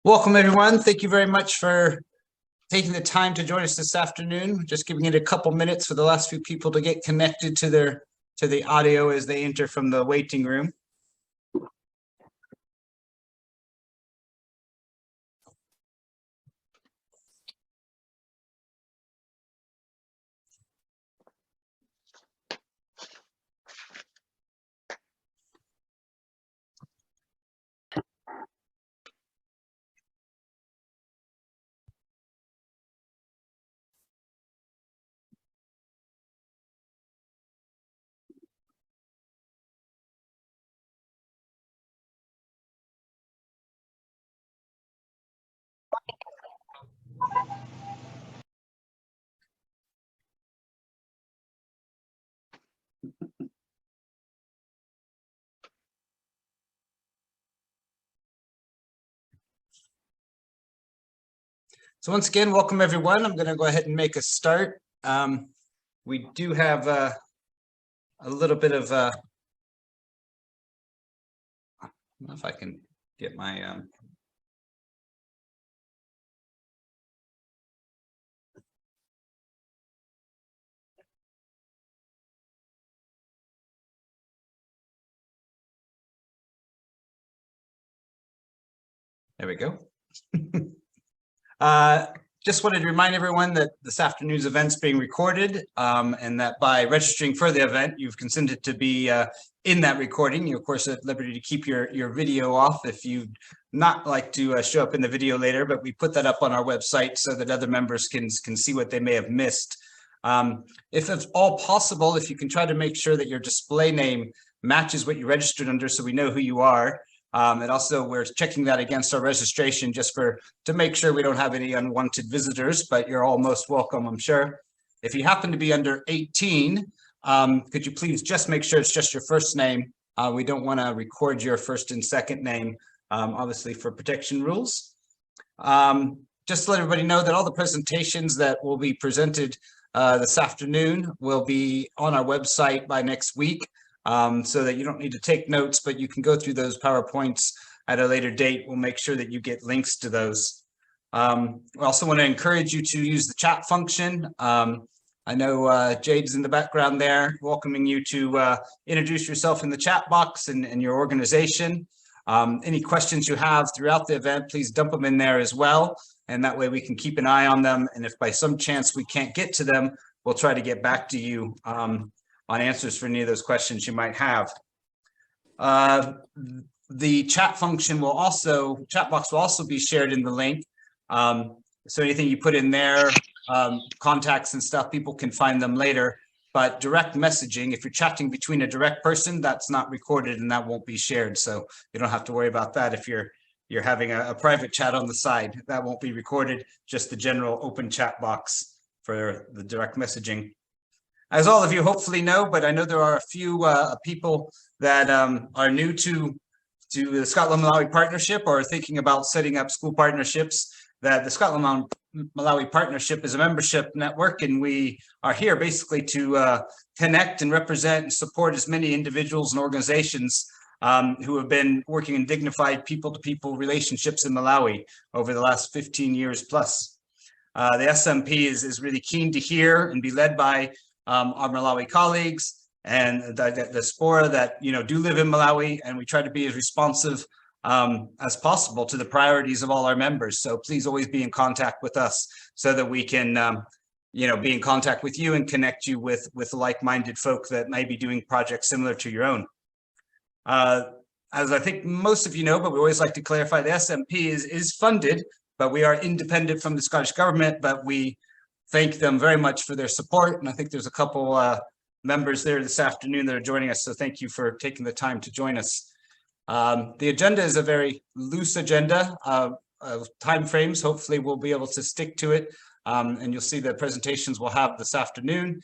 Welcome, everyone. Thank you very much for taking the time to join us this afternoon. Just giving it a couple minutes for the last few people to get connected to the audio as they enter from the waiting room. So once again, welcome everyone. I'm going to go ahead and make a start. We do have a little bit of I don't know if I can get my there we go. Just wanted to remind everyone that this afternoon's event's being recorded, and that by registering for the event, you've consented to be in that recording. You're, of course, at liberty to keep your video off if you'd not like to show up in the video later, but we put that up on our website so that other members can see what they may have missed. If it's all possible, if you can try to make sure that your display name matches what you registered under so we know who you are. And also we're checking that against our registration just to make sure we don't have any unwanted visitors, but you're all most welcome, I'm sure. If you happen to be under 18, could you please just make sure it's just your first name? We don't want to record your first and second name, obviously for protection rules. Just to let everybody know that all the presentations that will be presented this afternoon will be on our website by next week. So that you don't need to take notes, but you can go through those PowerPoints at a later date. We'll make sure that you get links to those. I also want to encourage you to use the chat function. I know Jade's in the background there, welcoming you to introduce yourself in the chat box and your organization. Any questions you have throughout the event, please dump them in there as well. And that way we can keep an eye on them. And if by some chance we can't get to them, we'll try to get back to you on answers for any of those questions you might have. The chat function will also, chat box will also be shared in the link. So anything you put in there, contacts and stuff, people can find them later. But direct messaging, if you're chatting between a direct person, that's not recorded and that won't be shared. So you don't have to worry about that if you're having a private chat on the side. That won't be recorded, just the general open chat box for the direct messaging. As all of you hopefully know, but I know there are a few people that are new to the Scotland-Malawi Partnership or are thinking about setting up school partnerships. That the Scotland-Malawi Partnership is a membership network, and we are here basically to connect and represent and support as many individuals and organizations who have been working in dignified people-to-people relationships in Malawi over the last 15 years plus. The SMP is really keen to hear and be led by our Malawi colleagues and the diaspora that do live in Malawi, and we try to be as responsive as possible to the priorities of all our members. So please always be in contact with us so that we can be in contact with you and connect you with like-minded folk that may be doing projects similar to your own. As I think most of you know, but we always like to clarify, the SMP is funded, but we are independent from the Scottish government, but we thank them very much for their support. And I think there's a couple members there this afternoon that are joining us. So thank you for taking the time to join us. The agenda is a very loose agenda of time frames. Hopefully we'll be able to stick to it. And you'll see the presentations we'll have this afternoon.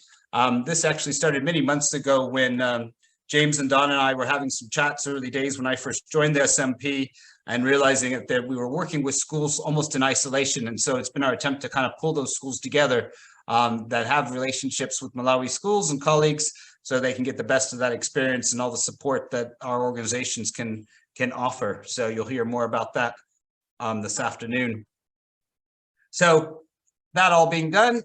This actually started many months ago when James and Don and I were having some chats early days when I first joined the SMP, and realizing that we were working with schools almost in isolation. And so it's been our attempt to kind of pull those schools together that have relationships with Malawi schools and colleagues so they can get the best of that experience and all the support that our organizations can offer. So you'll hear more about that this afternoon. So that all being done,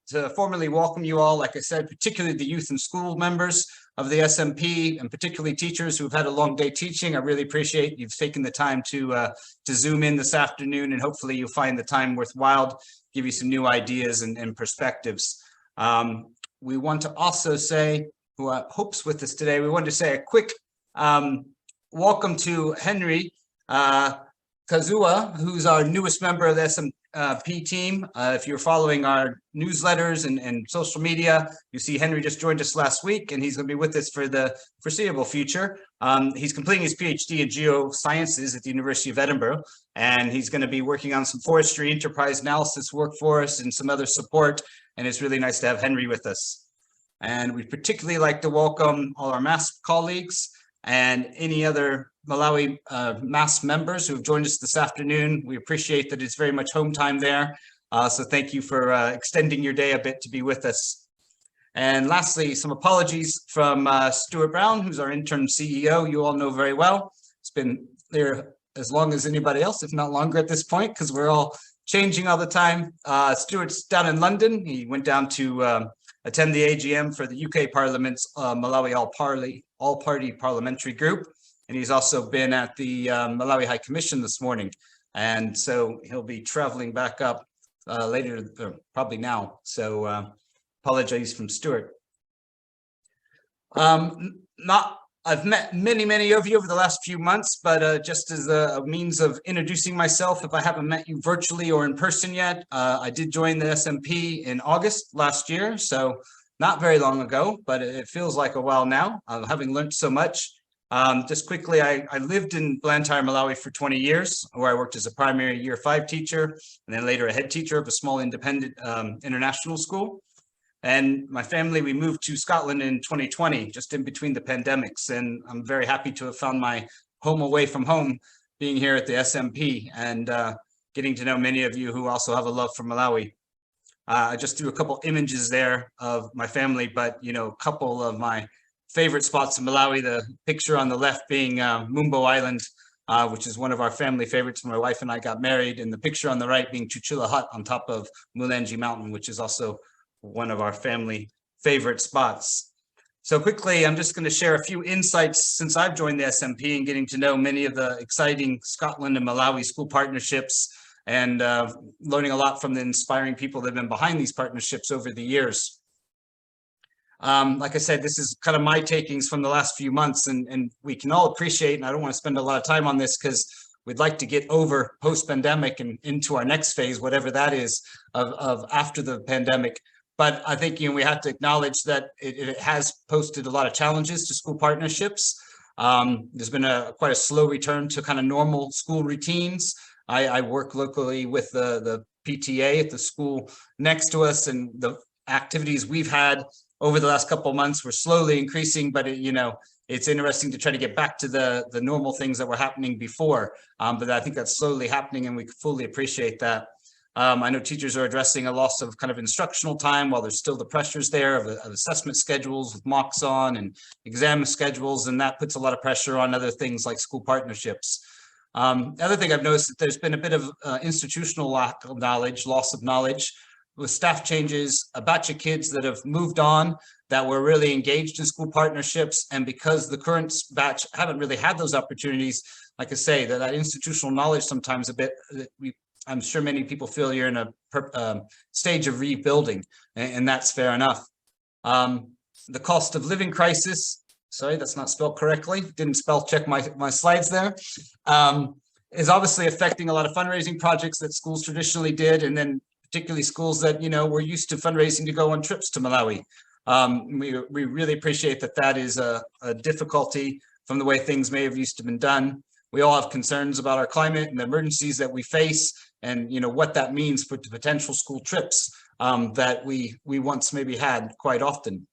to formally welcome you all, like I said, particularly the youth and school members of the SMP, and particularly teachers who've had a long day teaching. I really appreciate you've taken the time to Zoom in this afternoon, and hopefully you'll find the time worthwhile, give you some new ideas and perspectives. We want to also say, who hopes with us today, we wanted to say a quick welcome to Henry Kazua, who's our newest member of the SMP team. If you're following our newsletters and social media, you see Henry just joined us last week, and he's going to be with us for the foreseeable future. He's completing his PhD in geosciences at the University of Edinburgh, and he's going to be working on some forestry enterprise analysis work for us and some other support. And it's really nice to have Henry with us. And we'd particularly like to welcome all our MASP colleagues and any other Malawi MASP members who have joined us this afternoon. We appreciate that it's very much home time there. So thank you for extending your day a bit to be with us. And lastly, some apologies from Stuart Brown, who's our interim CEO. You all know very well. It's been there as long as anybody else, if not longer at this point, because we're all changing all the time. Stuart's down in London. He went down to attend the AGM for the UK Parliament's Malawi All-Party Parliamentary Group. And he's also been at the Malawi High Commission this morning. And so he'll be traveling back up later, probably now. So apologies from Stuart. I've met many of you over the last few months, but just as a means of introducing myself, if I haven't met you virtually or in person yet, I did join the SMP in August last year, so not very long ago, but it feels like a while now, having learned so much. Just quickly, I lived in Blantyre, Malawi for 20 years, where I worked as a primary year 5 teacher, and then later a head teacher of a small independent international school. And my family, we moved to Scotland in 2020, just in between the pandemics. And I'm very happy to have found my home away from home, being here at the SMP and getting to know many of you who also have a love for Malawi. I just threw a couple images there of my family, but, you know, a couple of my favorite spots in Malawi, the picture on the left being Mumbo Island, which is one of our family favorites when my wife and I got married. And the picture on the right being Chuchula Hut on top of Mulenji Mountain, which is also one of our family favorite spots. So quickly, I'm just going to share a few insights since I've joined the SMP and getting to know many of the exciting Scotland and Malawi school partnerships, and learning a lot from the inspiring people that have been behind these partnerships over the years. Like I said, this is kind of my takings from the last few months, and we can all appreciate, and I don't want to spend a lot of time on this because we'd like to get over post-pandemic and into our next phase, whatever that is, of after the pandemic. But I think, you know, we have to acknowledge that it has posed a lot of challenges to school partnerships. There's been quite a slow return to kind of normal school routines. I work locally with the PTA at the school next to us, and the activities we've had over the last couple of months were slowly increasing, but you know, it's interesting to try to get back to the normal things that were happening before. But I think that's slowly happening, and we fully appreciate that. I know teachers are addressing a loss of kind of instructional time while there's still the pressures there of assessment schedules with mocks on and exam schedules, and that puts a lot of pressure on other things like school partnerships. The other thing I've noticed that there's been a bit of institutional lack of knowledge, loss of knowledge with staff changes, a batch of kids that have moved on that were really engaged in school partnerships. And because the current batch haven't really had those opportunities, like I say, that institutional knowledge sometimes a bit, I'm sure many people feel you're in a stage of rebuilding, and that's fair enough. The cost of living crisis, sorry, that's not spelled correctly, didn't spell check my slides there, is obviously affecting a lot of fundraising projects that schools traditionally did, and then particularly schools that, you know, were used to fundraising to go on trips to Malawi. We really appreciate that is a difficulty from the way things may have used to been done. We all have concerns about our climate and the emergencies that we face, and you know what that means for potential school trips that we once maybe had quite often.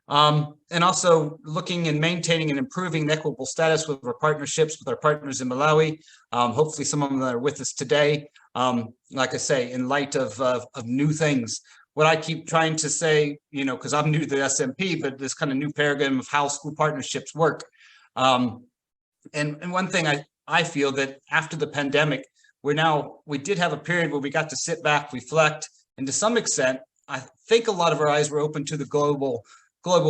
And also looking and maintaining and improving the equitable status with our partnerships with our partners in Malawi. Hopefully some of them are with us today. Like I say, in light of new things, what I keep trying to say, you know, because I'm new to the SMP, but this kind of new paradigm of how school partnerships work. And one thing I feel that after the pandemic, we did have a period where we got to sit back, reflect, and to some extent, I think a lot of our eyes were open to the global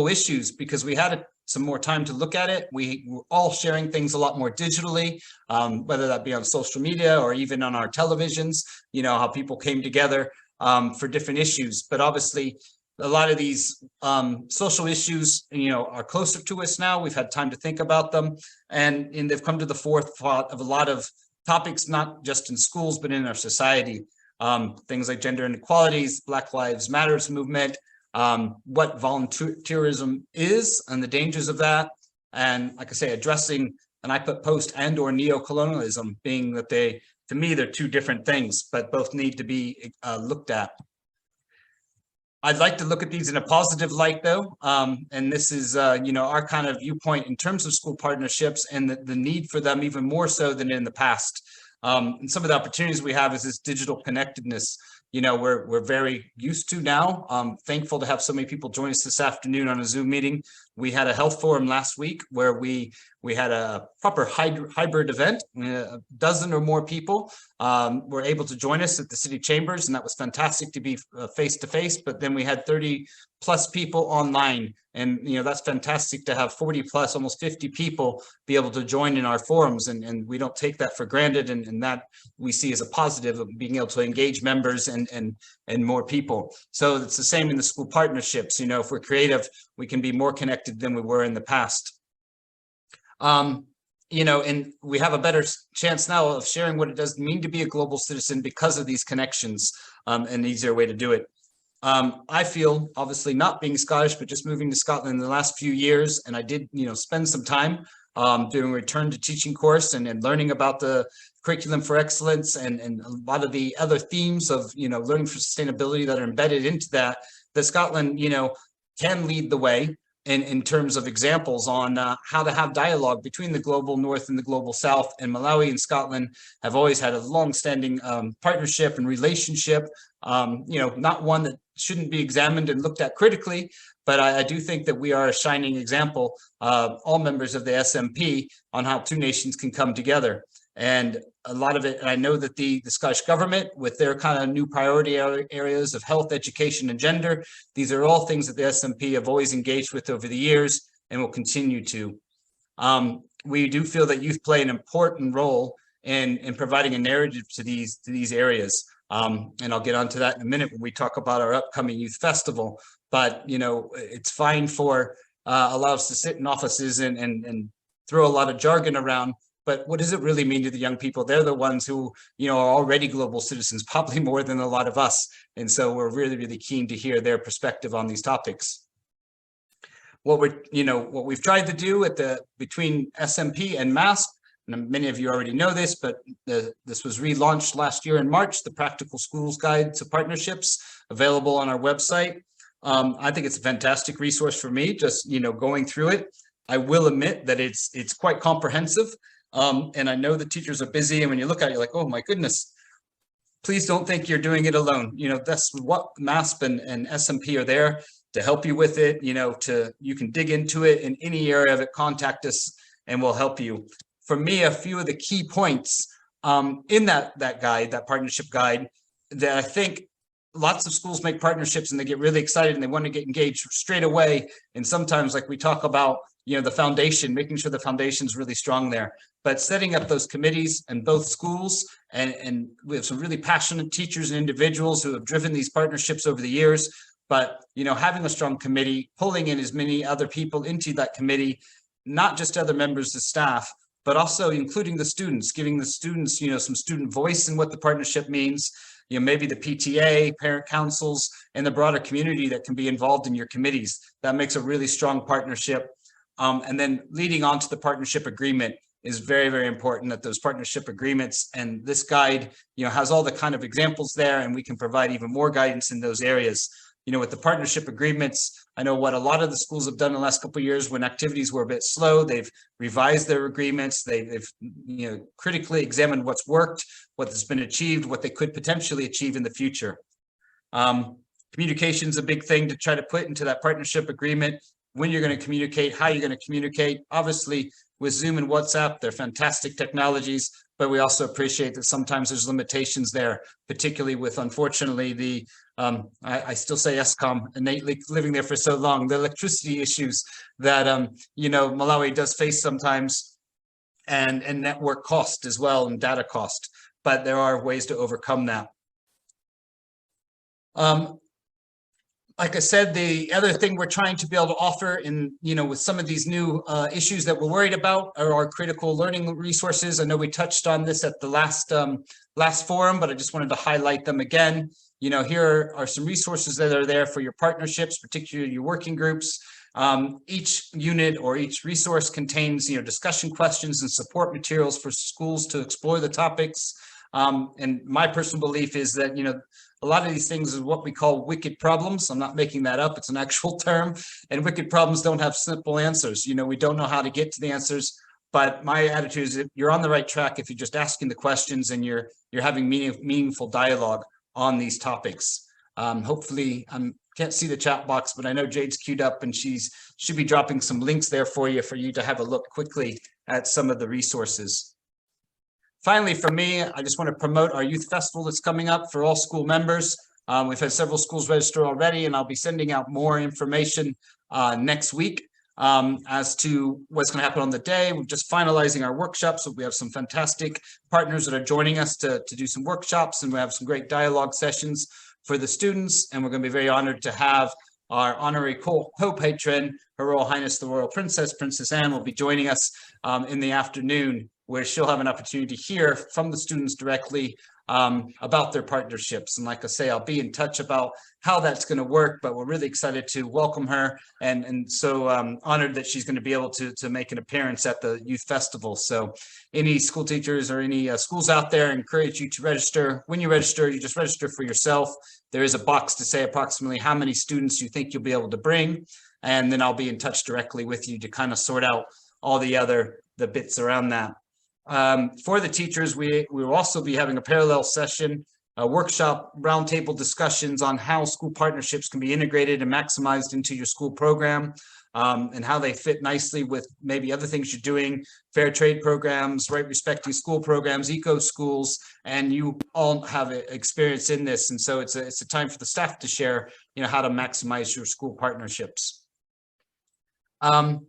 issues because we had some more time to look at it. We were all sharing things a lot more digitally, whether that be on social media or even on our televisions, how people came together for different issues. But obviously, a lot of these social issues, are closer to us now. We've had time to think about them, and they've come to the forefront of a lot of topics, not just in schools, but in our society. Things like gender inequalities, Black Lives Matters movement, what volunteerism is and the dangers of that. And like I say, addressing, and I put post and or neocolonialism, being that to me, they're two different things, but both need to be looked at. I'd like to look at these in a positive light, though, and this is, our kind of viewpoint in terms of school partnerships and the need for them even more so than in the past. And some of the opportunities we have is this digital connectedness. We're very used to now. Thankful to have so many people join us this afternoon on a Zoom meeting. We had a health forum last week where we had a proper hybrid event. A dozen or more people were able to join us at the city chambers, and that was fantastic to be face to face. But then we had 30 plus people online, and that's fantastic to have 40 plus, almost 50 people be able to join in our forums, and we don't take that for granted, and that we see as a positive of being able to engage members and more people. So it's the same in the school partnerships. If we're creative, we can be more connected than we were in the past. And we have a better chance now of sharing what it does mean to be a global citizen because of these connections, an easier way to do it. I feel, obviously not being Scottish, but just moving to Scotland in the last few years, and I did, spend some time doing a return to teaching course and learning about the curriculum for excellence and a lot of the other themes of, learning for sustainability that are embedded into that Scotland, can lead the way in terms of examples on how to have dialogue between the global north and the global south. And Malawi and Scotland have always had a long-standing partnership and relationship, not one that shouldn't be examined and looked at critically, but I do think that we are a shining example, all members of the SMP, on how two nations can come together. And a lot of it, and I know that the Scottish government, with their kind of new priority areas of health, education, and gender, these are all things that the SMP have always engaged with over the years and will continue to. We do feel that youth play an important role in providing a narrative to these areas. And I'll get onto that in a minute when we talk about our upcoming youth festival. But, it's fine for allow us to sit in offices and throw a lot of jargon around. But what does it really mean to the young people? They're the ones who, are already global citizens, probably more than a lot of us. And so we're really, really keen to hear their perspective on these topics. What we've tried to do between SMP and MASP, and many of you already know this, but this was relaunched last year in March, the Practical Schools Guide to Partnerships, available on our website. I think it's a fantastic resource for me, just, going through it. I will admit that it's quite comprehensive. And I know the teachers are busy, and when you look at it, you're like, oh my goodness, please don't think you're doing it alone. That's what MASP and SMP are there to help you with it. You can dig into it in any area of it, contact us, and we'll help you. For me, a few of the key points in that guide, that partnership guide, that I think lots of schools make partnerships and they get really excited and they want to get engaged straight away. And sometimes, like we talk about, the foundation, making sure the foundation is really strong there, but setting up those committees in both schools, and we have some really passionate teachers and individuals who have driven these partnerships over the years. But, having a strong committee, pulling in as many other people into that committee, not just other members of staff, but also including the students, giving the students, some student voice in what the partnership means, maybe the PTA, parent councils, and the broader community that can be involved in your committees. That makes a really strong partnership. And then leading on to the partnership agreement is very, very important, that those partnership agreements, and this guide, has all the kind of examples there, and we can provide even more guidance in those areas. With the partnership agreements, I know what a lot of the schools have done in the last couple of years when activities were a bit slow, they've revised their agreements, they've critically examined what's worked, what has been achieved, what they could potentially achieve in the future. Communication is a big thing to try to put into that partnership agreement. When you're going to communicate, how you're going to communicate. Obviously, with Zoom and WhatsApp, they're fantastic technologies, but we also appreciate that sometimes there's limitations there, particularly with, unfortunately, the I still say ESCOM, innately living there for so long, the electricity issues that you know, Malawi does face sometimes, and network cost as well, and data cost, but there are ways to overcome that. Like I said, the other thing we're trying to be able to offer in, you know, with some of these new issues that we're worried about are our critical learning resources. I know we touched on this at the last forum, but I just wanted to highlight them again. You know, here are some resources that are there for your partnerships, particularly your working groups. Each unit or each resource contains, you know, discussion questions and support materials for schools to explore the topics. And my personal belief is that, you know, a lot of these things is what we call wicked problems. I'm not making that up. It's an actual term. And wicked problems don't have simple answers. You know, we don't know how to get to the answers. But my attitude is that you're on the right track if you're just asking the questions and you're having meaningful dialogue on these topics. Hopefully, can't see the chat box, but I know Jade's queued up and should be dropping some links there for you to have a look quickly at some of the resources. Finally, for me, I just want to promote our youth festival that's coming up for all school members. We've had several schools register already, and I'll be sending out more information next week as to what's going to happen on the day. We're just finalizing our workshops, so we have some fantastic partners that are joining us to do some workshops, and we have some great dialogue sessions for the students, and we're going to be very honored to have our honorary co-patron, Her Royal Highness the Royal Princess, Princess Anne, will be joining us in the afternoon, where she'll have an opportunity to hear from the students directly about their partnerships. And like I say, I'll be in touch about how that's going to work, but we're really excited to welcome her, and so honored that she's going to be able to make an appearance at the youth festival. So any school teachers or any schools out there, I encourage you to register. When you register, you just register for yourself. There is a box to say approximately how many students you think you'll be able to bring, and then I'll be in touch directly with you to kind of sort out all the bits around that. For the teachers, we will also be having a parallel session, a workshop, roundtable discussions on how school partnerships can be integrated and maximized into your school program, and how they fit nicely with maybe other things you're doing, fair trade programs, right respecting school programs, eco schools, and you all have experience in this. And so it's a time for the staff to share, you know, how to maximize your school partnerships. I'm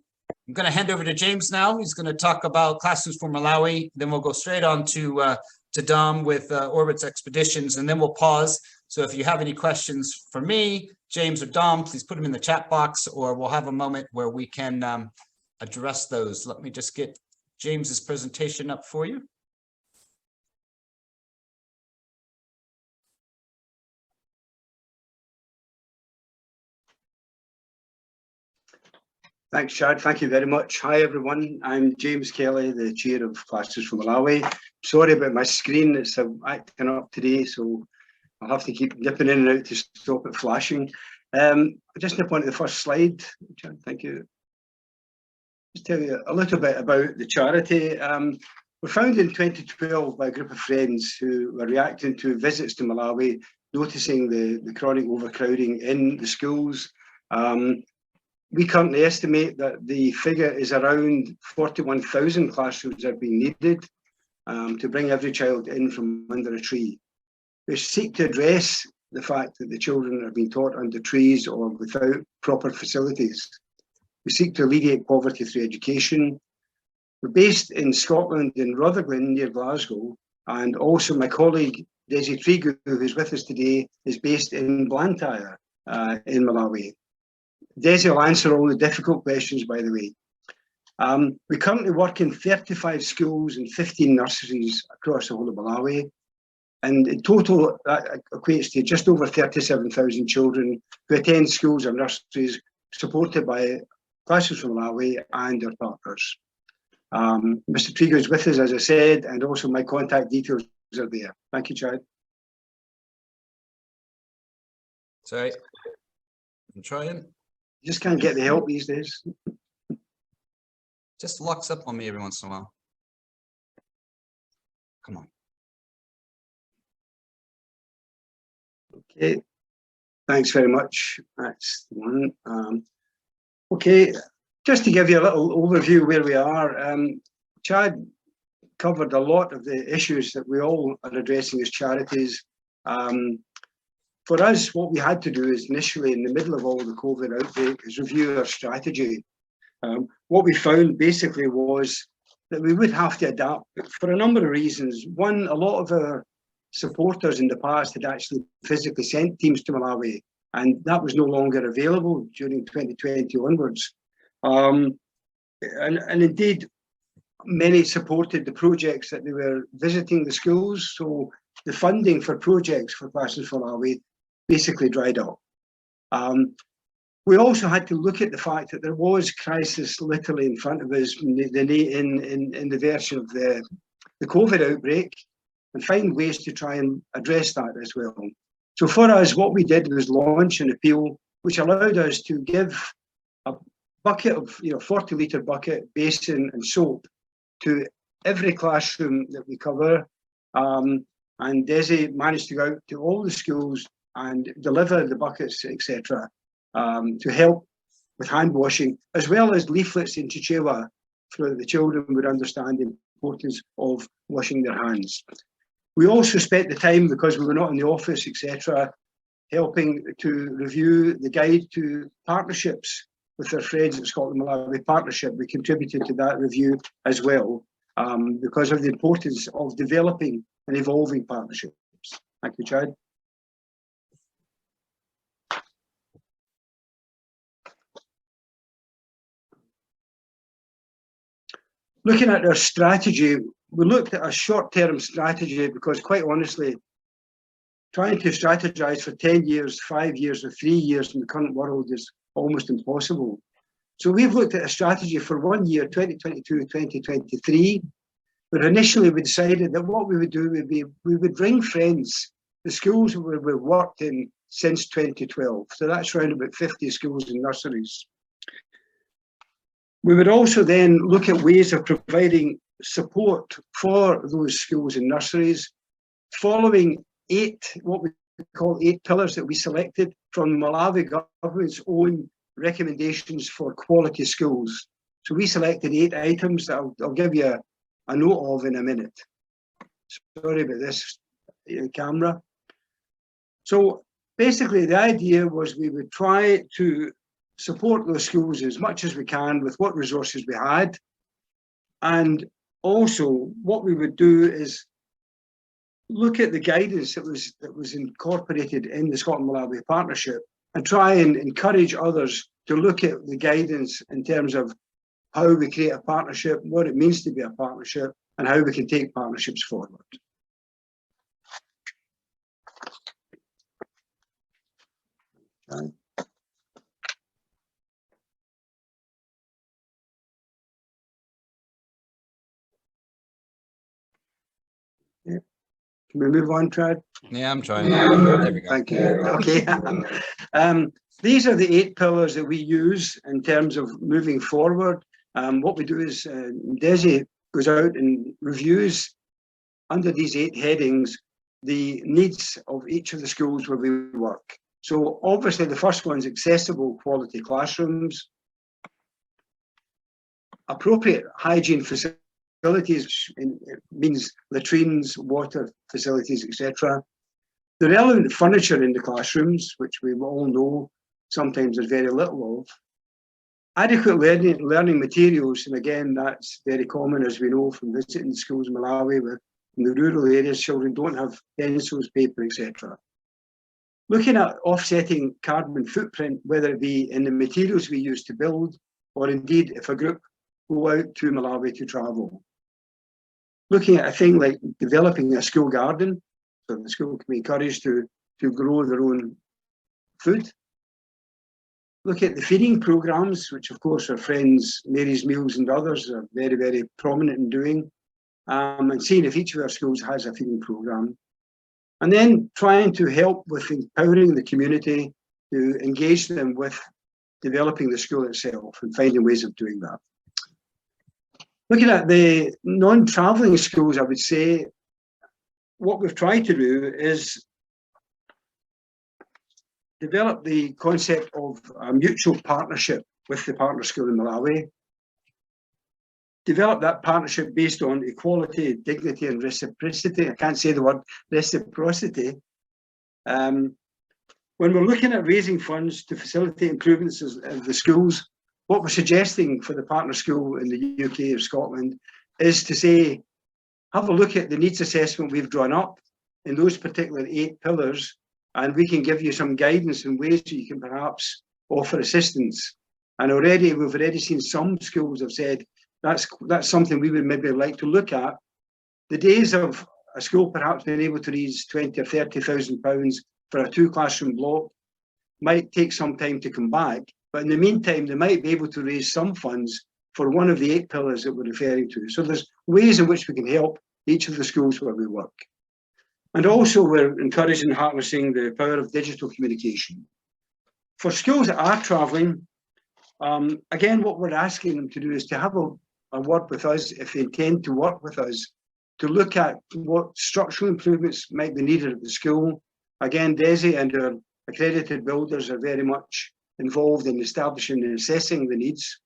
going to hand over to James now. He's going to talk about Classrooms for Malawi. Then we'll go straight on to Dom with Orbit's Expeditions, and then we'll pause. So if you have any questions for me, James, or Dom, please put them in the chat box, or we'll have a moment where we can address those. Let me just get James's presentation up for you. Thanks, Chad. Thank you very much. Hi, everyone. I'm James Kelly, the chair of Classrooms for Malawi. Sorry about my screen. It's acting up today, so I'll have to keep dipping in and out to stop it flashing. I just nip onto the first slide. Chad, thank you. Just tell you a little bit about the charity. We're founded in 2012 by a group of friends who were reacting to visits to Malawi, noticing the chronic overcrowding in the schools. We currently estimate that the figure is around 41,000 classrooms are being needed to bring every child in from under a tree. We seek to address the fact that the children are being taught under trees or without proper facilities. We seek to alleviate poverty through education. We're based in Scotland, in Rutherglen, near Glasgow, and also my colleague Desi Trigu, who's with us today, is based in Blantyre, in Malawi. Desi will answer all the difficult questions, by the way. We currently work in 35 schools and 15 nurseries across the whole of Malawi. And in total, that equates to just over 37,000 children who attend schools or nurseries supported by Classrooms for Malawi and our partners. Mr. Trigo is with us, as I said, and also my contact details are there. Thank you, Chad. Sorry, I'm trying. Just can't get the help these days. Just locks up on me every once in a while. Come on. Okay, thanks very much. That's the one. Okay, just to give you a little overview where we are. Chad covered a lot of the issues that we all are addressing as charities. For us, what we had to do is initially, in the middle of all the COVID outbreak, is review our strategy. What we found basically was that we would have to adapt for a number of reasons. One, a lot of our supporters in the past had actually physically sent teams to Malawi, and that was no longer available during 2020 onwards. And indeed, many supported the projects that they were visiting the schools, so the funding for projects for Classrooms for Malawi basically dried up. We also had to look at the fact that there was crisis literally in front of us in the version of the COVID outbreak, and find ways to try and address that as well. So for us, what we did was launch an appeal which allowed us to give a bucket of 40-litre bucket, basin and soap to every classroom that we cover. And Desi managed to go out to all the schools and deliver the buckets, etc., to help with hand washing, as well as leaflets in Chichewa so that the children would understand the importance of washing their hands. We also spent the time, because we were not in the office, etc., helping to review the guide to partnerships with our friends at Scotland Malawi Partnership. We contributed to that review as well, because of the importance of developing and evolving partnerships. Thank you, Chad. Looking at our strategy, we looked at a short-term strategy because, quite honestly, trying to strategize for 10 years, 5 years, or 3 years in the current world is almost impossible. So we've looked at a strategy for 1 year, 2022, 2023. But initially we decided that what we would do would be, we would ring friends, the schools where we've worked in since 2012. So that's around about 50 schools and nurseries. We would also then look at ways of providing support for those schools and nurseries, following what we call 8 pillars that we selected from Malawi government's own recommendations for quality schools. So we selected 8 items that I'll give you a note of in a minute. Sorry about this camera. So basically the idea was we would try to support those schools as much as we can with what resources we had. And also what we would do is look at the guidance that was incorporated in the Scotland Malawi Partnership and try and encourage others to look at the guidance in terms of how we create a partnership, what it means to be a partnership, and how we can take partnerships forward. Okay. Yeah. Can we move on, Trad? Yeah, I'm trying. There we go. Thank you. Okay. These are the 8 pillars that we use in terms of moving forward. What we do is Desi goes out and reviews under these 8 headings the needs of each of the schools where we work. So obviously the first one is accessible quality classrooms, appropriate hygiene facilities, it means latrines, water facilities, etc. The relevant furniture in the classrooms, which we all know sometimes there's very little of. Adequate learning materials, and again, that's very common, as we know from visiting schools in Malawi, where in the rural areas, children don't have pencils, paper, etc. Looking at offsetting carbon footprint, whether it be in the materials we use to build, or indeed if a group go out to Malawi to travel. Looking at a thing like developing a school garden, so the school can be encouraged to grow their own food. Look at the feeding programs, which of course our friends Mary's Meals and others are very, very prominent in doing, and seeing if each of our schools has a feeding program. And then trying to help with empowering the community to engage them with developing the school itself and finding ways of doing that. Looking at the non-travelling schools, I would say what we've tried to do is develop the concept of a mutual partnership with the partner school in Malawi. develop that partnership based on equality, dignity, and reciprocity. I can't say the word reciprocity. When we're looking at raising funds to facilitate improvements of the schools, what we're suggesting for the partner school in the UK or Scotland is to say, have a look at the needs assessment we've drawn up in those particular 8 pillars, and we can give you some guidance and ways that you can perhaps offer assistance. And we've already seen some schools have said that's something we would maybe like to look at. The days of a school perhaps being able to raise 20 or 30,000 pounds for a 2-classroom block might take some time to come back, but in the meantime they might be able to raise some funds for one of the 8 pillars that we're referring to. So there's ways in which we can help each of the schools where we work. And also we're encouraging and harnessing the power of digital communication. For schools that are travelling, again, what we're asking them to do is to have a word with us if they intend to work with us, to look at what structural improvements might be needed at the school. Again, DESI and our accredited builders are very much involved in establishing and assessing the needs.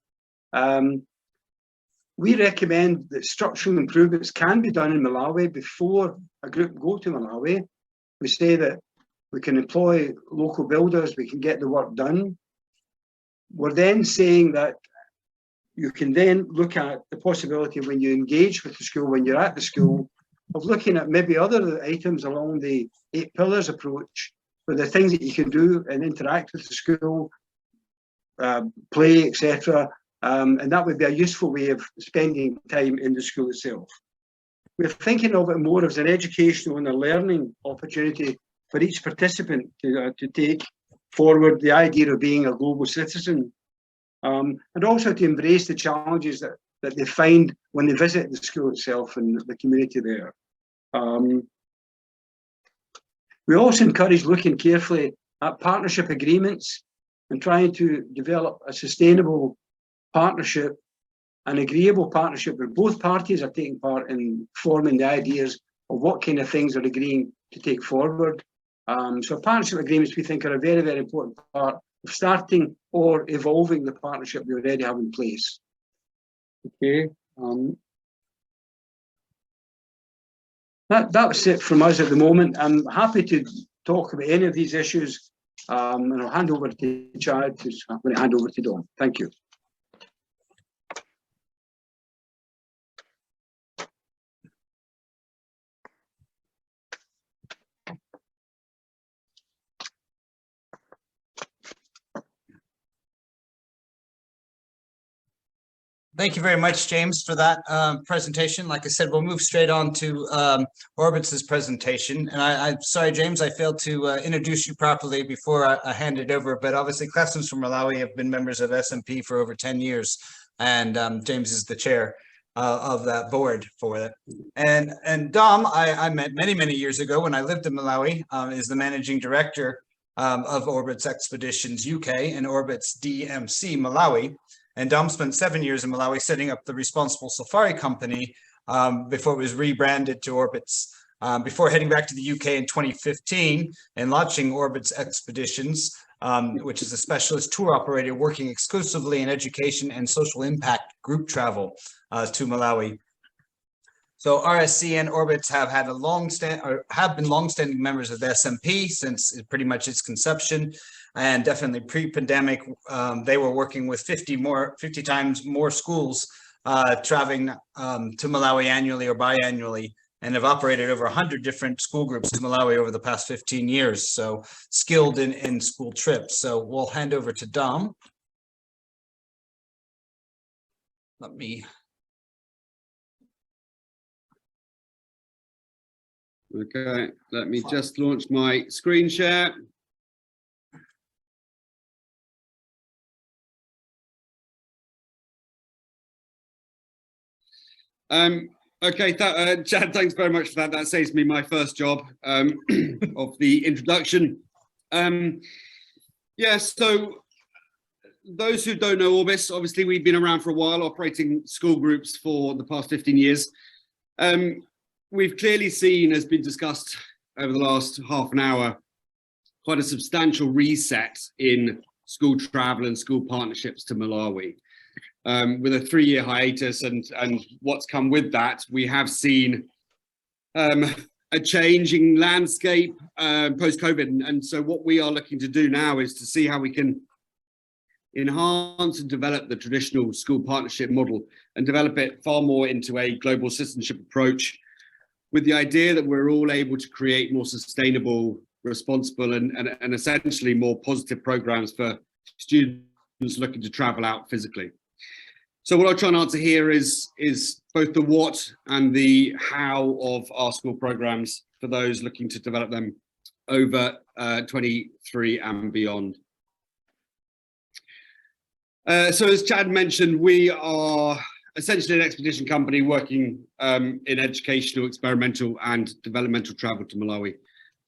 We recommend that structural improvements can be done in Malawi before a group go to Malawi. We say that we can employ local builders, we can get the work done. We're then saying that you can then look at the possibility when you engage with the school, when you're at the school, of looking at maybe other items along the 8 pillars approach, where the things that you can do and interact with the school, play, etc. And that would be a useful way of spending time in the school itself. We're thinking of it more as an educational and a learning opportunity for each participant to take forward the idea of being a global citizen, and also to embrace the challenges that they find when they visit the school itself and the community there. We also encourage looking carefully at partnership agreements and trying to develop a sustainable partnership, an agreeable partnership where both parties are taking part in forming the ideas of what kind of things they're agreeing to take forward. So partnership agreements we think are a very, very important part of starting or evolving the partnership we already have in place. Okay. That's it from us at the moment. I'm happy to talk about any of these issues, and I'll hand over to Chad. I'm going to hand over to Dawn. Thank you. Thank you very much, James, for that presentation. Like I said, we'll move straight on to Orbit's presentation. And I'm sorry, James, I failed to introduce you properly before I hand it over. But obviously, Classrooms from Malawi have been members of SMP for over 10 years. And James is the chair of that board for it. And Dom, I met many, many years ago when I lived in Malawi, is the managing director of Orbit's Expeditions UK and Orbit's DMC Malawi. And Dom spent 7 years in Malawi setting up the Responsible Safari Company before it was rebranded to Orbit's, before heading back to the UK in 2015 and launching Orbit's Expeditions, which is a specialist tour operator working exclusively in education and social impact group travel to Malawi. So RSC and Orbit's have had been long-standing members of the SMP since pretty much its conception. And definitely pre-pandemic, they were working with 50 times more schools traveling to Malawi annually or biannually, and have operated over 100 different school groups to Malawi over the past 15 years. So skilled in school trips. So we'll hand over to Dom. Okay, let me just launch my screen share. Okay, Chad, thanks very much for that. That saves me my first job of the introduction. Yeah, so those who don't know Orbis, obviously we've been around for a while, operating school groups for the past 15 years. We've clearly seen, as been discussed over the last half an hour, quite a substantial reset in school travel and school partnerships to Malawi. with a 3-year hiatus and what's come with that, we have seen a changing landscape post-COVID. And so what we are looking to do now is to see how we can enhance and develop the traditional school partnership model and develop it far more into a global citizenship approach, with the idea that we're all able to create more sustainable, responsible and essentially more positive programs for students looking to travel out physically. So what I'll try and answer here is both the what and the how of our school programs for those looking to develop them over 23 and beyond. So as Chad mentioned, we are essentially an expedition company working in educational, experimental and developmental travel to Malawi.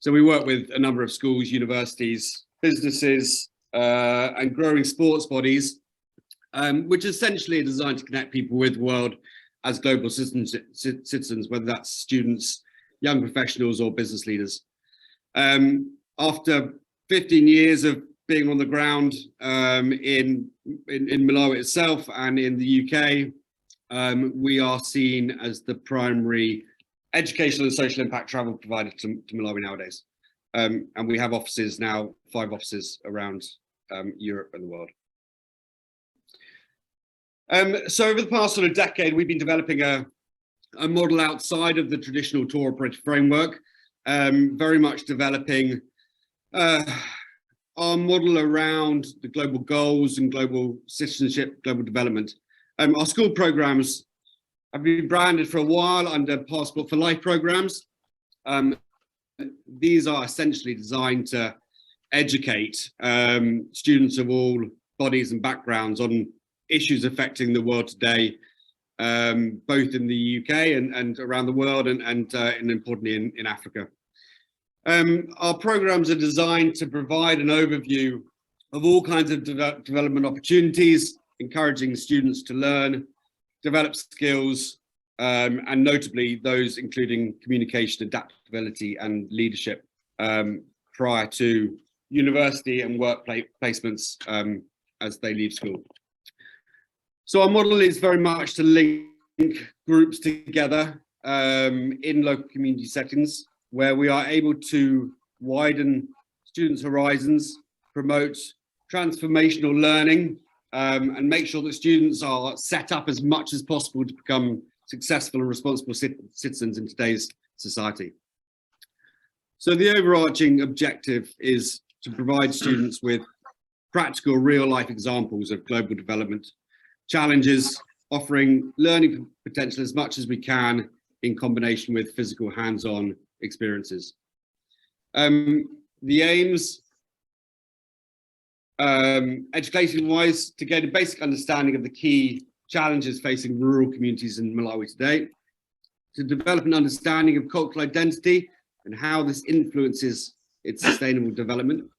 So we work with a number of schools, universities, businesses and growing sports bodies, which essentially are designed to connect people with the world as global citizens, whether that's students, young professionals or business leaders. After 15 years of being on the ground in Malawi itself and in the UK, we are seen as the primary educational and social impact travel provider to Malawi nowadays. And we have offices now, 5 offices around Europe and the world. So over the past sort of decade, we've been developing a model outside of the traditional tour operator framework, very much developing our model around the global goals and global citizenship, global development. Our school programs have been branded for a while under Passport for Life programs. These are essentially designed to educate students of all bodies and backgrounds on issues affecting the world today, both in the UK and around the world and importantly in Africa. Our programs are designed to provide an overview of all kinds of development opportunities, encouraging students to learn, develop skills, and notably those including communication, adaptability and leadership prior to university and work placements as they leave school. So our model is very much to link groups together in local community settings where we are able to widen students' horizons, promote transformational learning, and make sure that students are set up as much as possible to become successful and responsible citizens in today's society. So the overarching objective is to provide students with practical, real-life examples of global development challenges, offering learning potential as much as we can in combination with physical hands-on experiences. The aims, education-wise, to get a basic understanding of the key challenges facing rural communities in Malawi today, to develop an understanding of cultural identity and how this influences its sustainable development,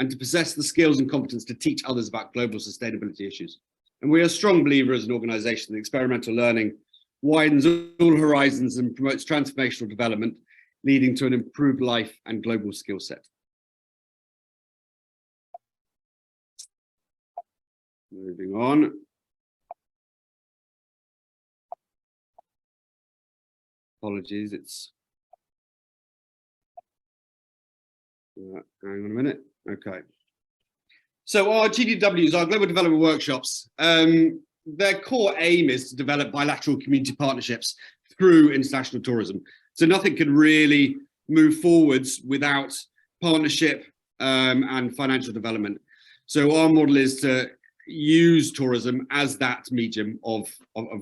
and to possess the skills and competence to teach others about global sustainability issues. And we are strong believers as an organisation that experimental learning widens all horizons and promotes transformational development, leading to an improved life and global skill set. Moving on. Apologies, it's... hang on a minute. Okay. So our GDWs, our Global Development Workshops, their core aim is to develop bilateral community partnerships through international tourism. So nothing can really move forwards without partnership and financial development. So our model is to use tourism as that medium of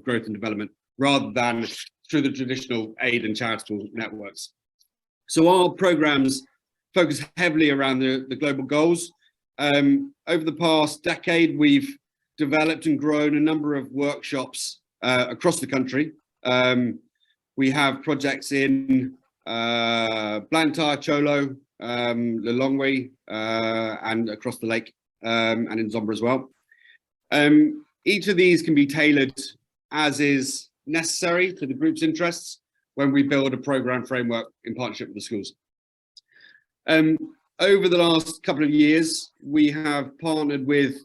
growth and development rather than through the traditional aid and charitable networks. So our programs focus heavily around the global goals. Over the past decade, we've developed and grown a number of workshops across the country. We have projects in Blantyre, Cholo, Lilongwe, and across the lake, and in Zomba as well. Each of these can be tailored as is necessary to the group's interests when we build a program framework in partnership with the schools. Over the last couple of years, we have partnered with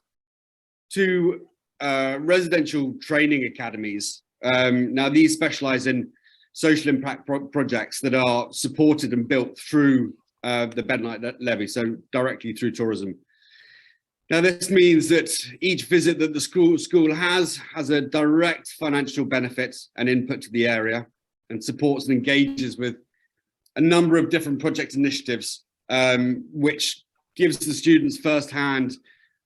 2 residential training academies. Now, these specialize in social impact projects that are supported and built through the Benlight levy, so directly through tourism. Now, this means that each visit that the school has a direct financial benefit and input to the area, and supports and engages with a number of different project initiatives, which gives the students firsthand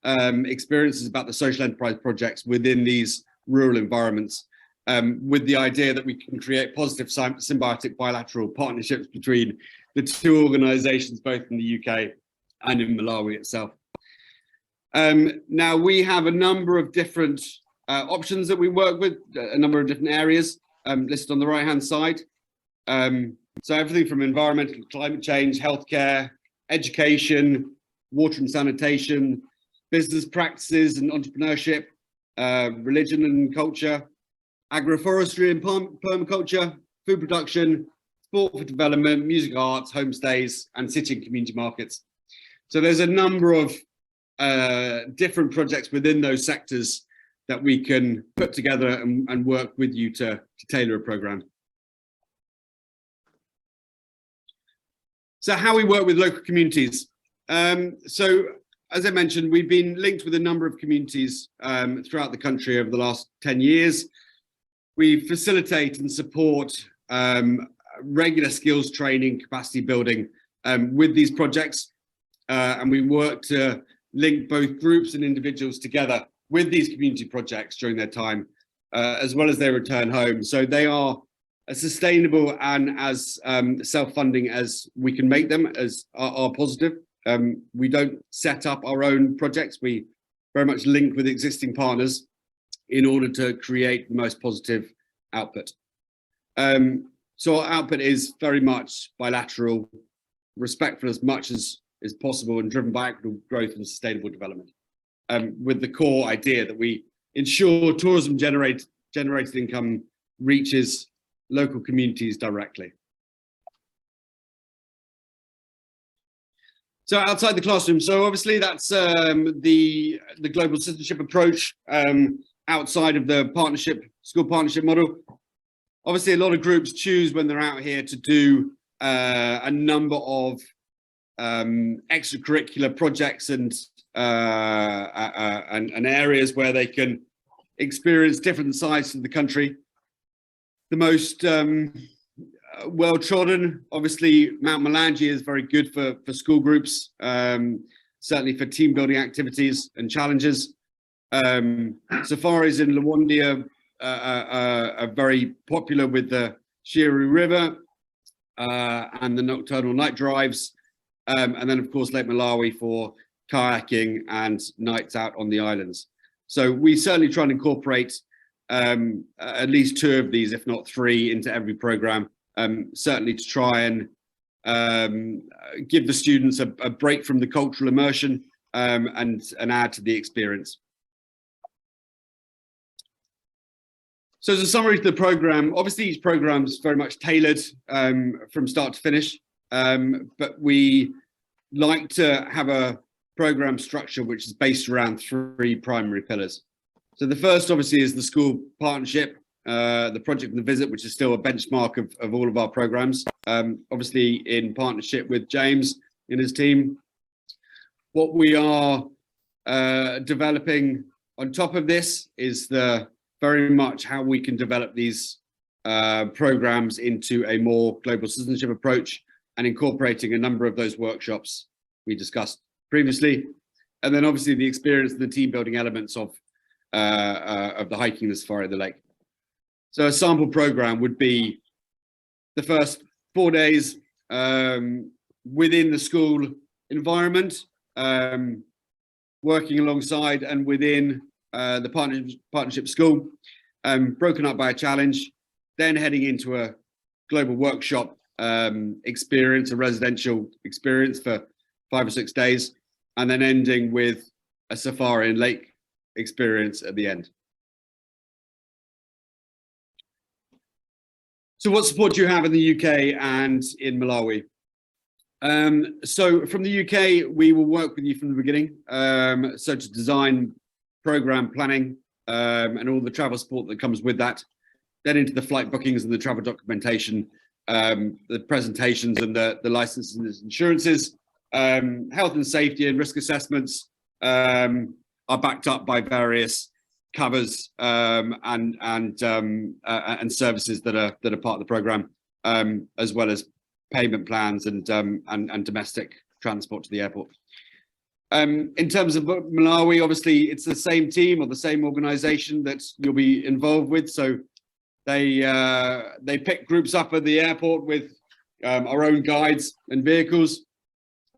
experiences about the social enterprise projects within these rural environments, with the idea that we can create positive symbiotic bilateral partnerships between the two organizations, both in the UK and in Malawi itself. Now, we have a number of different options that we work with, a number of different areas listed on the right-hand side. So everything from environmental climate change, healthcare, education, water and sanitation, business practices and entrepreneurship, religion and culture, agroforestry and permaculture, food production, sport for development, music arts, homestays, and city and community markets. So there's a number of different projects within those sectors that we can put together and work with you to tailor a program. So how we work with local communities. So as I mentioned, we've been linked with a number of communities throughout the country over the last 10 years. We facilitate and support regular skills training, capacity building with these projects. And we work to link both groups and individuals together with these community projects during their time, as well as their return home. So they are as sustainable and as self-funding as we can make them, as are positive. We don't set up our own projects. We very much link with existing partners in order to create the most positive output. So our output is very much bilateral, respectful as much as is possible, and driven by equitable growth and sustainable development, with the core idea that we ensure tourism generated income reaches local communities directly. So outside the classroom, so obviously that's the global citizenship approach outside of the school partnership model. Obviously, a lot of groups choose when they're out here to do a number of extracurricular projects and areas where they can experience different sides of the country. The most well-trodden, obviously, Mount Malanje is very good for school groups, certainly for team building activities and challenges. Safaris in Luandia are very popular with the Shiru River and the nocturnal night drives. And then, of course, Lake Malawi for kayaking and nights out on the islands. So we certainly try and incorporate at least 2 of these, if not 3, into every program, certainly to try and give the students a break from the cultural immersion and add to the experience. So as a summary to the program, obviously each program is very much tailored from start to finish, but we like to have a program structure which is based around 3 primary pillars. So the first obviously is the school partnership, the project and the visit, which is still a benchmark of all of our programs, obviously in partnership with James and his team. What we are developing on top of this is very much how we can develop these programs into a more global citizenship approach, and incorporating a number of those workshops we discussed previously. And then obviously the experience and the team building elements of the hiking the safari of the lake. So a sample program would be the first 4 days within the school environment, working alongside and within the partnership school, broken up by a challenge, then heading into a global workshop experience, a residential experience for 5 or 6 days, and then ending with a safari and lake experience at the end. So what support do you have in the UK and in Malawi? So from the UK, we will work with you from the beginning. So to design program planning, and all the travel support that comes with that, then into the flight bookings and the travel documentation, the presentations and the licenses and insurances, health and safety and risk assessments are backed up by various covers and services that are part of the program, as well as payment plans and domestic transport to the airport. In terms of Malawi, obviously it's the same team or the same organization that you'll be involved with. So they pick groups up at the airport with our own guides and vehicles,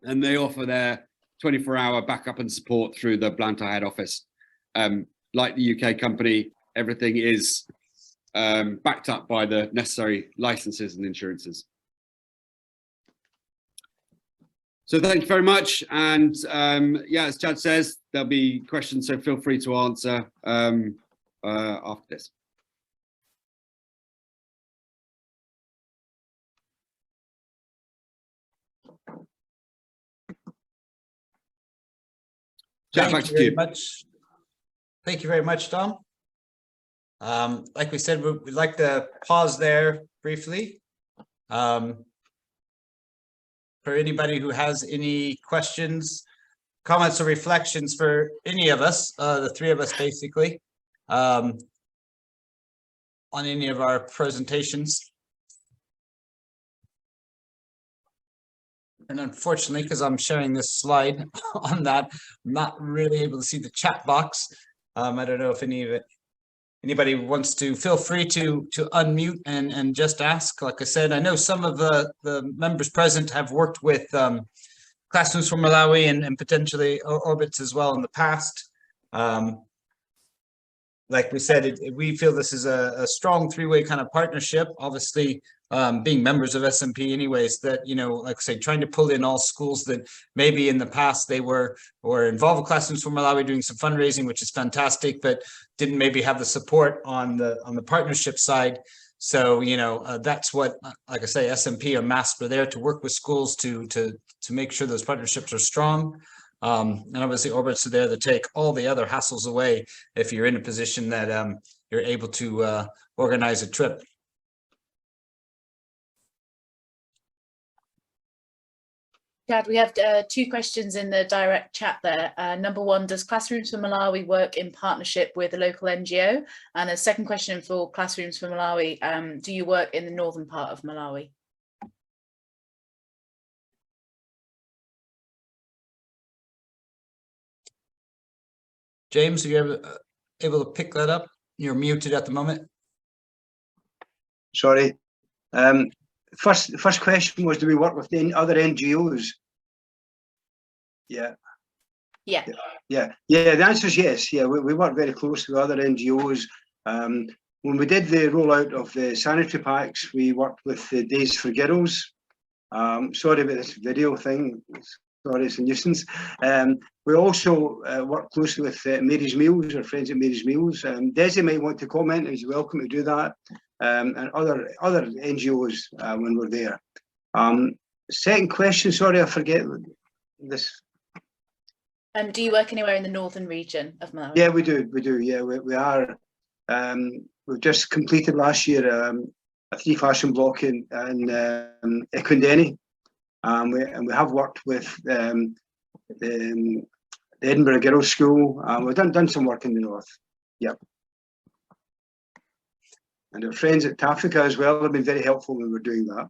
and they offer their 24-hour backup and support through the Blantyre head office. Like the UK company, everything is backed up by the necessary licenses and insurances. So thank you very much. And yeah, as Chad says, there'll be questions, so feel free to answer after this. Chad, back to you. Thank you very much, Tom. Like we said, we'd like to pause there briefly. For anybody who has any questions, comments, or reflections for any of us, the three of us basically, on any of our presentations. And unfortunately, because I'm sharing this slide on that, I'm not really able to see the chat box. I don't know if anybody wants to, feel free to unmute and just ask. Like I said, I know some of the members present have worked with Classrooms for Malawi and potentially Orbits as well in the past. Like we said, we feel this is a strong three-way kind of partnership. Obviously, being members of SMP anyways, that, you know, like I say, trying to pull in all schools that maybe in the past they were involved with Classrooms for Malawi doing some fundraising, which is fantastic, but didn't maybe have the support on the partnership side. So, you know, that's what, like I say, SMP and MASP are there to work with schools to make sure those partnerships are strong. And obviously Orbits are there to take all the other hassles away if you're in a position that you're able to organize a trip. Chad, we have two questions in the direct chat there. Number one, does Classrooms for Malawi work in partnership with a local NGO? And a second question for Classrooms for Malawi, do you work in the northern part of Malawi? James, are you able to pick that up? You're muted at the moment. Sorry. First question was, do we work with any other NGOs? Yeah. Yeah. The answer is yes. Yeah, we work very closely with other NGOs. When we did the rollout of the sanitary packs, we worked with the Days for Girls. Sorry about this video thing. Sorry, it's a nuisance. We also work closely with Mary's Meals, our friends at Mary's Meals. Desi might want to comment. He's welcome to do that. And other NGOs when we're there. Second question, sorry, I forget this. Do you work anywhere in the northern region of Malawi? Yeah, we do. Yeah, we are. We've just completed last year a 3-classroom block in Ekwendeni. We have worked with the Edinburgh Girls' School. We've done some work in the north. Yep. And our friends at Tafrica as well have been very helpful when we're doing that.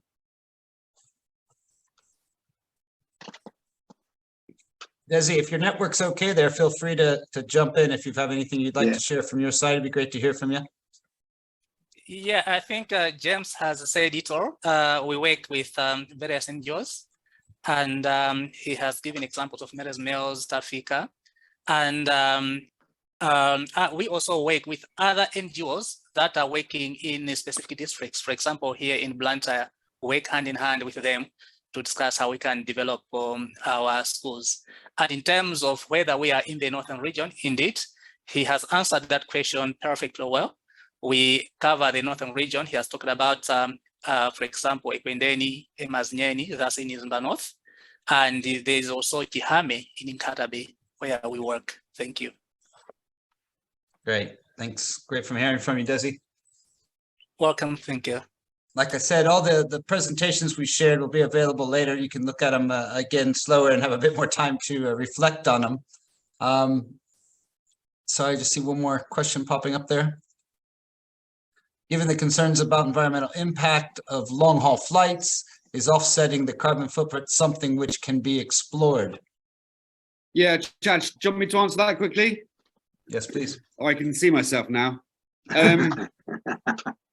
Desi, if your network's okay there, feel free to jump in if you have anything you'd like to share from your side. It'd be great to hear from you. Yeah, I think James has said it all. We work with various NGOs, and he has given examples of Mary's Meals, Tafrica, and we also work with other NGOs that are working in specific districts. For example, here in Blantyre, we work hand in hand with them to discuss how we can develop our schools. And in terms of whether we are in the northern region, indeed, he has answered that question perfectly well. We cover the northern region. He has talked about, for example, Ekwendeni, Emazinyeni, that's in the north. And there's also Chihame in Nkatabe, where we work. Thank you. Great. Thanks. Great from hearing from you, Desi. Welcome. Thank you. Like I said, all the presentations we shared will be available later. You can look at them again slower and have a bit more time to reflect on them. So I just see one more question popping up there. Given the concerns about environmental impact of long haul flights, is offsetting the carbon footprint something which can be explored? Yeah, Chad, do you want me to answer that quickly? Yes, please. Oh, I can see myself now.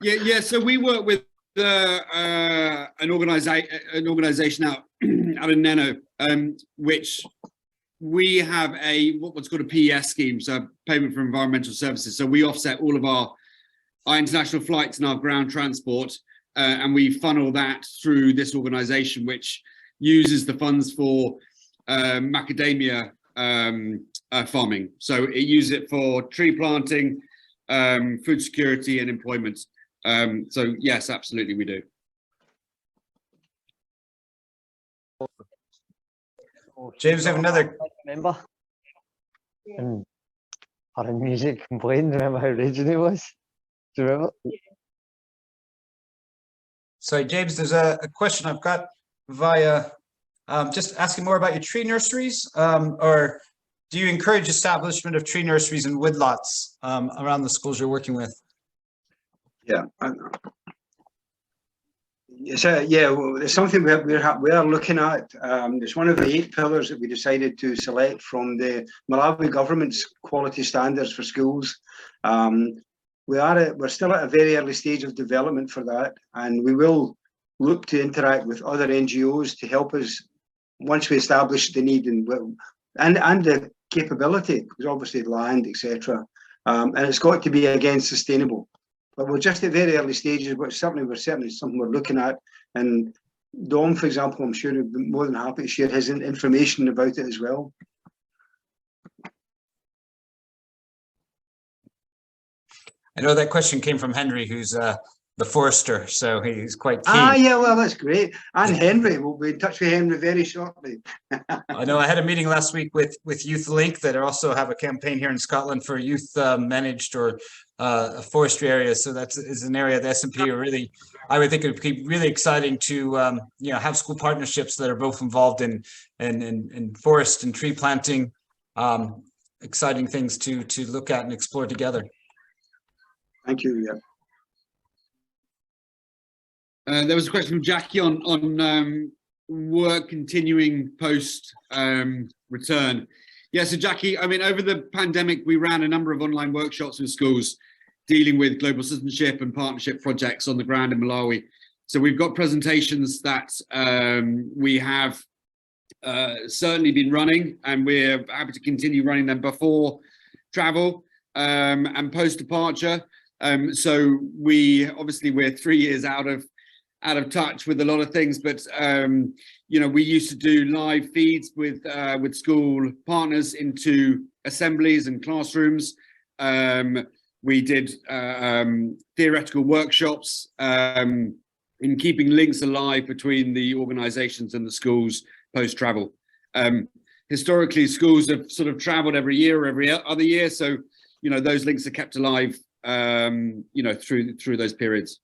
Yeah. So we work with an organization out out in Neno, which we have what's called a PES scheme, so payment for environmental services. So we offset all of our international flights and our ground transport, and we funnel that through this organization, which uses the funds for macadamia farming. So it uses it for tree planting, food security and employment. So yes, absolutely we do. James, I have another. Remember? And our music playing, remember how raging it was? Do you remember? Sorry, James, there's a question I've got via just asking more about your tree nurseries, or do you encourage establishment of tree nurseries and woodlots around the schools you're working with? Yeah. Well, it's something we are looking at. It's one of the 8 pillars that we decided to select from the Malawi government's quality standards for schools. We're still at a very early stage of development for that, and we will look to interact with other NGOs to help us once we establish the need and the capability, because obviously land, etc. And it's got to be again sustainable. But we're just at very early stages, but certainly something we're looking at. And Dom, for example, I'm sure would be more than happy to share his information about it as well. I know that question came from Henry, who's the forester, so he's quite keen. Yeah, well, that's great. And Henry, we'll be in touch with Henry very shortly. I know I had a meeting last week with Youth Link that also have a campaign here in Scotland for youth managed or forestry areas. So that is an area the SMP are really, I would think it would be really exciting to have school partnerships that are both involved in forest and tree planting. Exciting things to look at and explore together. Thank you. Yeah. There was a question from Jackie on work continuing post return. Yeah, so Jackie, I mean, over the pandemic, we ran a number of online workshops in schools dealing with global citizenship and partnership projects on the ground in Malawi. So we've got presentations that we have certainly been running, and we're happy to continue running them before travel and post departure. So we're 3 years out of touch with a lot of things, but we used to do live feeds with school partners into assemblies and classrooms. We did theoretical workshops in keeping links alive between the organizations and the schools post travel. Historically, schools have sort of traveled every year or every other year, so those links are kept alive through those periods.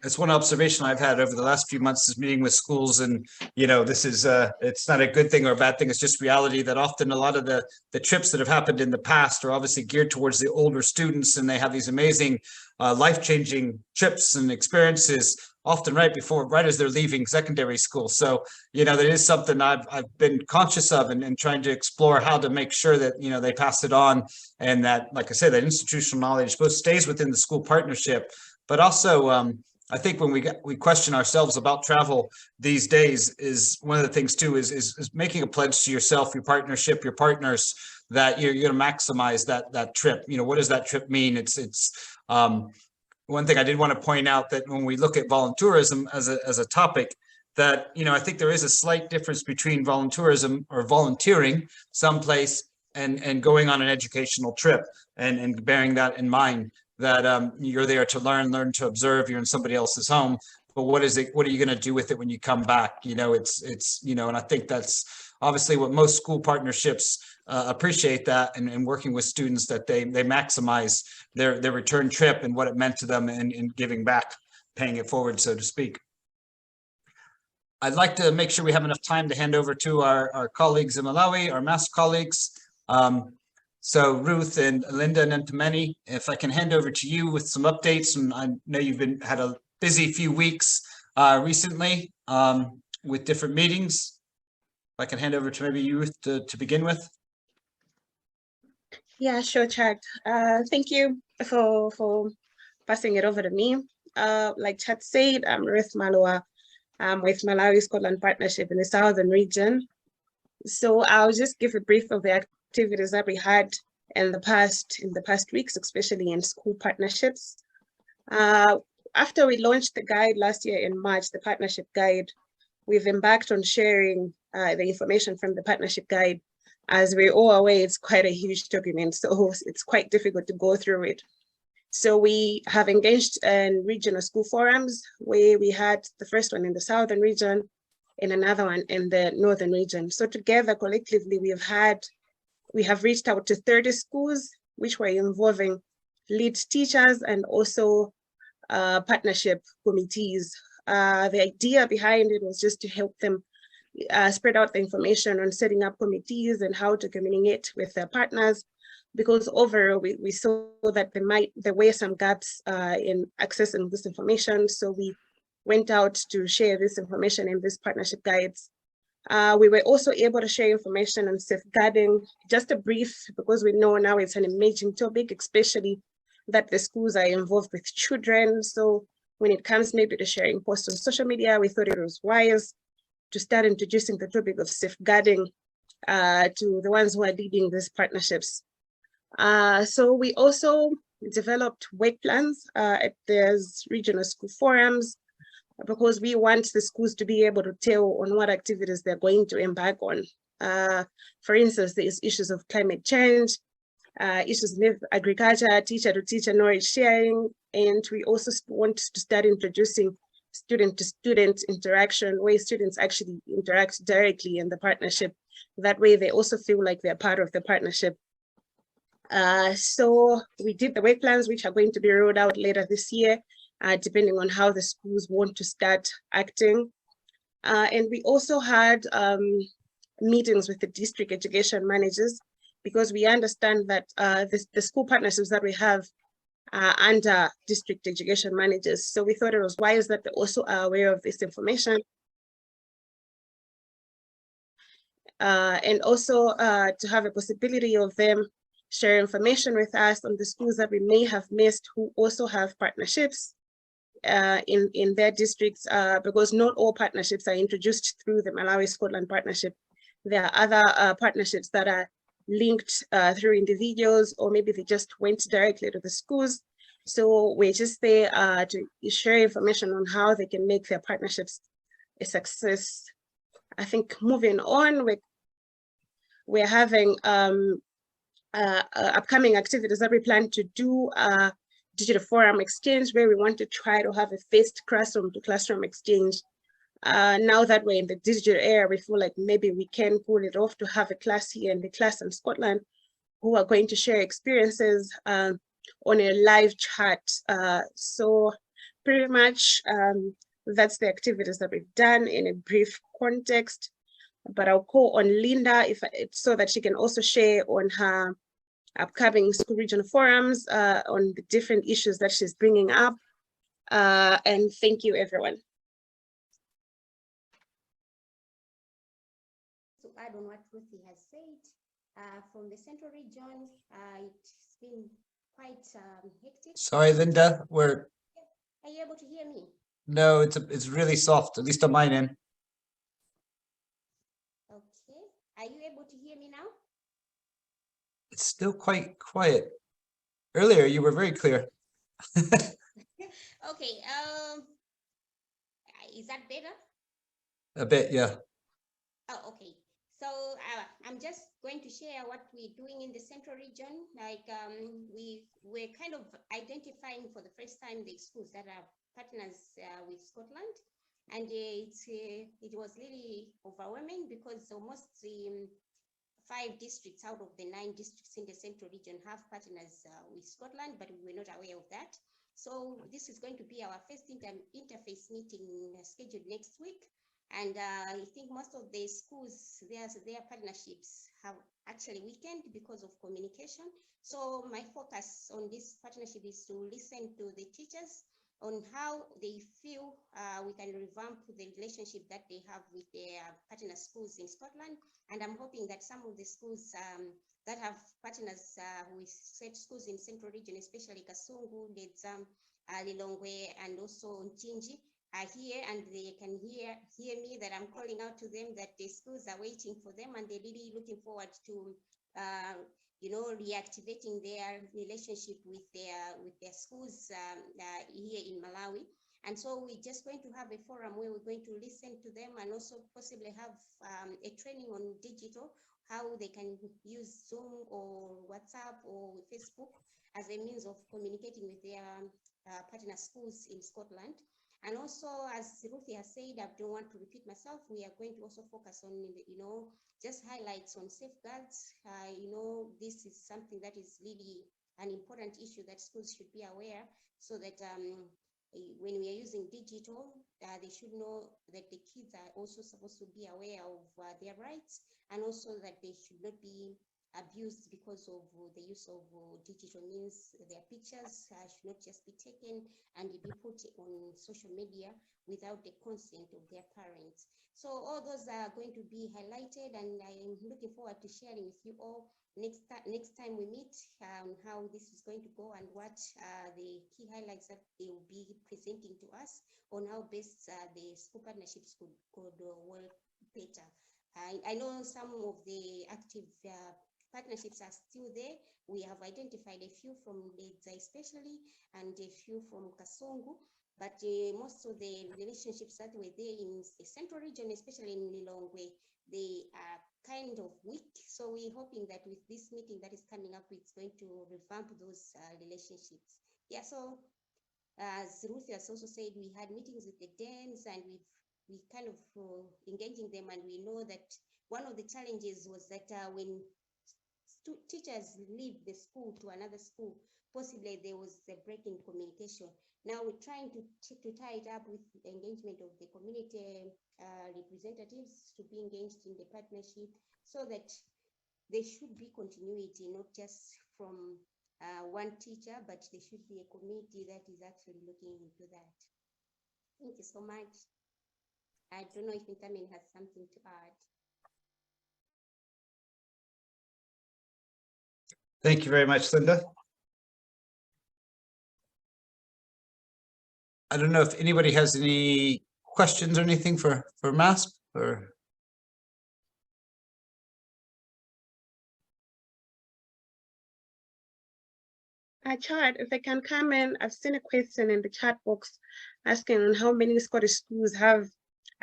That's one observation I've had over the last few months is meeting with schools, and this is it's not a good thing or a bad thing. It's just reality that often a lot of the trips that have happened in the past are obviously geared towards the older students, and they have these amazing life-changing trips and experiences often right as they're leaving secondary school. So that is something I've been conscious of and trying to explore how to make sure that they pass it on, and that, like I said, that institutional knowledge both stays within the school partnership, but also I think when we question ourselves about travel these days, is one of the things too is making a pledge to yourself, your partnership, your partners, that you're going to maximize that trip. What does that trip mean? It's one thing I did want to point out, that when we look at volunteerism as a topic, that I think there is a slight difference between volunteerism or volunteering someplace and going on an educational trip, and bearing that in mind, that you're there to learn to observe, you're in somebody else's home. but what is it? What are you going to do with it when you come back? You know, it's, you know, and I think that's obviously what most school partnerships appreciate, that, and working with students, that they maximize their return trip and what it meant to them in giving back, paying it forward, so to speak. I'd like to make sure we have enough time to hand over to our colleagues in Malawi, our MAS colleagues. So Ruth and Linda and Ntumeni, if I can hand over to you with some updates, and I know you've had a busy few weeks recently with different meetings. If I can hand over to maybe you, Ruth, to begin with. Yeah, sure, Chad. Thank you for passing it over to me. Like Chad said, I'm Ruth Malua. I'm with Malawi Scotland Partnership in the Southern region. So I'll just give a brief of the activities that we had in the past weeks, especially in school partnerships. After we launched the guide last year in March, the partnership guide, we've embarked on sharing the information from the partnership guide. As we're all aware, it's quite a huge document, so it's quite difficult to go through it. So we have engaged in regional school forums, where we had the first one in the Southern region and another one in the Northern region. So together, collectively, we have reached out to 30 schools, which were involving lead teachers and also partnership committees. The idea behind it was just to help them spread out the information on setting up committees and how to communicate with their partners, because overall we saw that there were some gaps in accessing this information. So we went out to share this information in these partnership guides. We were also able to share information on safeguarding, just a brief, because we know now it's an emerging topic, especially that the schools are involved with children. So when it comes maybe to sharing posts on social media, we thought it was wise to start introducing the topic of safeguarding to the ones who are leading these partnerships. So we also developed work plans at these regional school forums, because we want the schools to be able to tell on what activities they're going to embark on. For instance, there's issues of climate change, issues with agriculture, teacher-to-teacher knowledge sharing, and we also want to start introducing student-to-student interaction, where students actually interact directly in the partnership. That way they also feel like they're part of the partnership. So we did the work plans, which are going to be rolled out later this year, depending on how the schools want to start acting. And we also had meetings with the district education managers, because we understand that the school partnerships that we have are under district education managers. So we thought it was wise that they also are aware of this information. And also to have a possibility of them share information with us on the schools that we may have missed, who also have partnerships in their districts, because not all partnerships are introduced through the Malawi Scotland Partnership. There are other partnerships that are linked through individuals, or maybe they just went directly to the schools. So we're just there to share information on how they can make their partnerships a success. I think moving on, we're having upcoming activities that we plan to do, digital forum exchange, where we want to try to have a first classroom to classroom exchange. Now that we're in the digital era, we feel like maybe we can pull it off to have a class here and the class in Scotland who are going to share experiences on a live chat. So pretty much that's the activities that we've done in a brief context. But I'll call on Linda so that she can also share on her upcoming school regional forums on the different issues that she's bringing up. And thank you, everyone. To add on what Ruthie has said, from the central region, it's been quite hectic. Sorry, Linda, Are you able to hear me? no, it's really soft, at least on mine end. Okay. Are you able to hear me now? It's still quite quiet. Earlier, you were very clear. Okay. Is that better? A bit, yeah. Oh, okay. So I'm just going to share what we're doing in the central region. Like we're kind of identifying for the first time the schools that are partners with Scotland. And it was really overwhelming because almost 5 districts out of the 9 districts in the central region have partners with Scotland, but we were not aware of that. So this is going to be our first interface meeting scheduled next week. And I think most of the schools, their partnerships have actually weakened because of communication. So my focus on this partnership is to listen to the teachers on how they feel we can revamp the relationship that they have with their partner schools in Scotland. And I'm hoping that some of the schools that have partners with schools in Central Region, especially Kasungu, Ledzam, Lilongwe, and also Njinji, are here, and they can hear me that I'm calling out to them that the schools are waiting for them, and they're really looking forward to reactivating their relationship with their schools here in Malawi. And so we're just going to have a forum where we're going to listen to them and also possibly have a training on digital, how they can use Zoom or WhatsApp or Facebook as a means of communicating with their partner schools in Scotland. And also, as Ruthie has said, I don't want to repeat myself, we are going to also focus on, just highlights on safeguards. This is something that is really an important issue that schools should be aware, so that when we are using digital, they should know that the kids are also supposed to be aware of their rights, and also that they should not be abused because of the use of digital means. Their pictures should not just be taken and be put on social media without the consent of their parents. So all those are going to be highlighted, and I'm looking forward to sharing with you all next time we meet how this is going to go and what the key highlights that they will be presenting to us on how best the school partnerships could work better. I know some of the active partnerships are still there. We have identified a few from Leza especially, and a few from Kasongo, but most of the relationships that were there in the central region, especially in Lilongwe, they are kind of weak. So we're hoping that with this meeting that is coming up, it's going to revamp those relationships. Yeah, so as Ruth has also said, we had meetings with the DENs, and we kind of engaging them, and we know that one of the challenges was that when teachers leave the school to another school, possibly there was a break in communication. Now we're trying to tie it up with the engagement of the community representatives to be engaged in the partnership, so that there should be continuity, not just from one teacher, but there should be a community that is actually looking into that. Thank you so much. I don't know if Intamin has something to add. Thank you very much, Linda. I don't know if anybody has any questions or anything for MASP or. Chad, if I can come in, I've seen a question in the chat box asking on how many Scottish schools have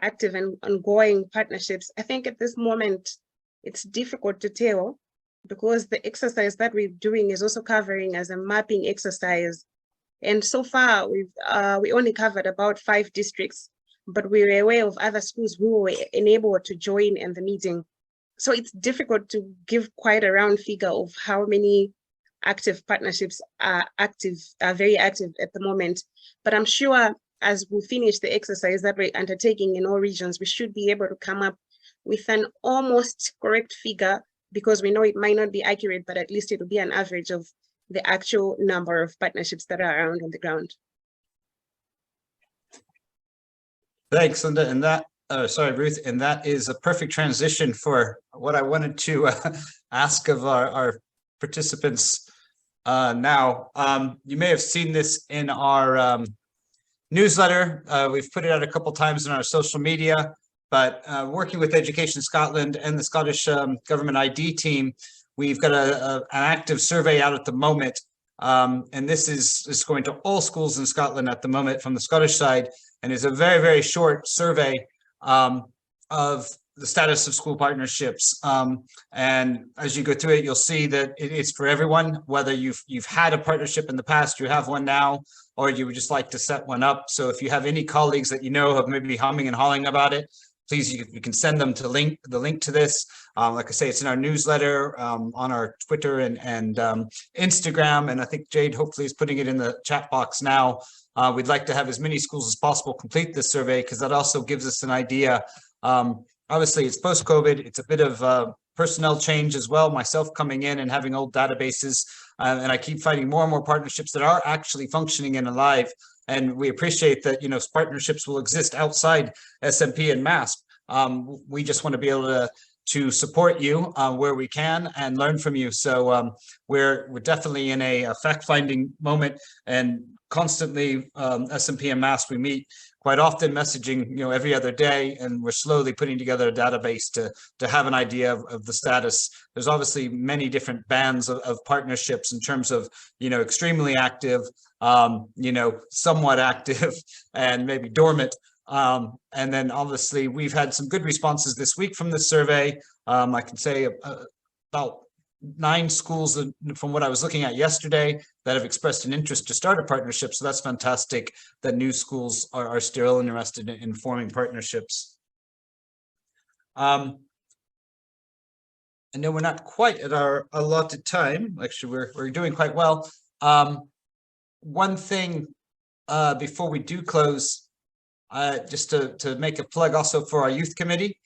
active and ongoing partnerships. I think at this moment, it's difficult to tell, because the exercise that we're doing is also covering as a mapping exercise. And so far, we only covered about 5 districts, but we were aware of other schools who were enabled to join in the meeting. So it's difficult to give quite a round figure of how many active partnerships are very active at the moment. But I'm sure as we finish the exercise that we're undertaking in all regions, we should be able to come up with an almost correct figure, because we know it might not be accurate, but at least it will be an average of the actual number of partnerships that are around on the ground. Thanks, Linda. And that, sorry, Ruth, and that is a perfect transition for what I wanted to ask of our participants now. You may have seen this in our newsletter. We've put it out a couple times in our social media, but working with Education Scotland and the Scottish Government ID team, we've got an active survey out at the moment. And this is going to all schools in Scotland at the moment from the Scottish side, and is a very, very short survey of the status of school partnerships. And as you go through it, you'll see that it's for everyone, whether you've had a partnership in the past, you have one now, or you would just like to set one up. So if you have any colleagues that you know have maybe humming and hawing about it, please, you can send them to the link to this. Like I say, it's in our newsletter, on our Twitter and Instagram. And I think Jade hopefully is putting it in the chat box now. We'd like to have as many schools as possible complete this survey, because that also gives us an idea. Obviously, it's post-COVID. It's a bit of personnel change as well. Myself coming in and having old databases, and I keep finding more and more partnerships that are actually functioning and alive. And we appreciate that, you know, partnerships will exist outside SMP and MASP. We just want to be able to support you where we can and learn from you. So we're definitely in a fact-finding moment, and constantly SMP and MASP, we meet quite often, messaging, you know, every other day, and we're slowly putting together a database to have an idea of the status. There's obviously many different bands of partnerships in terms of, you know, extremely active, you know, somewhat active, and maybe dormant. And then obviously we've had some good responses this week from this survey. I can say about 9 schools from what I was looking at yesterday that have expressed an interest to start a partnership. So that's fantastic that new schools are still interested in forming partnerships. I know we're not quite at our allotted time. Actually, we're doing quite well. One thing before we do close, just to make a plug also for our youth committee.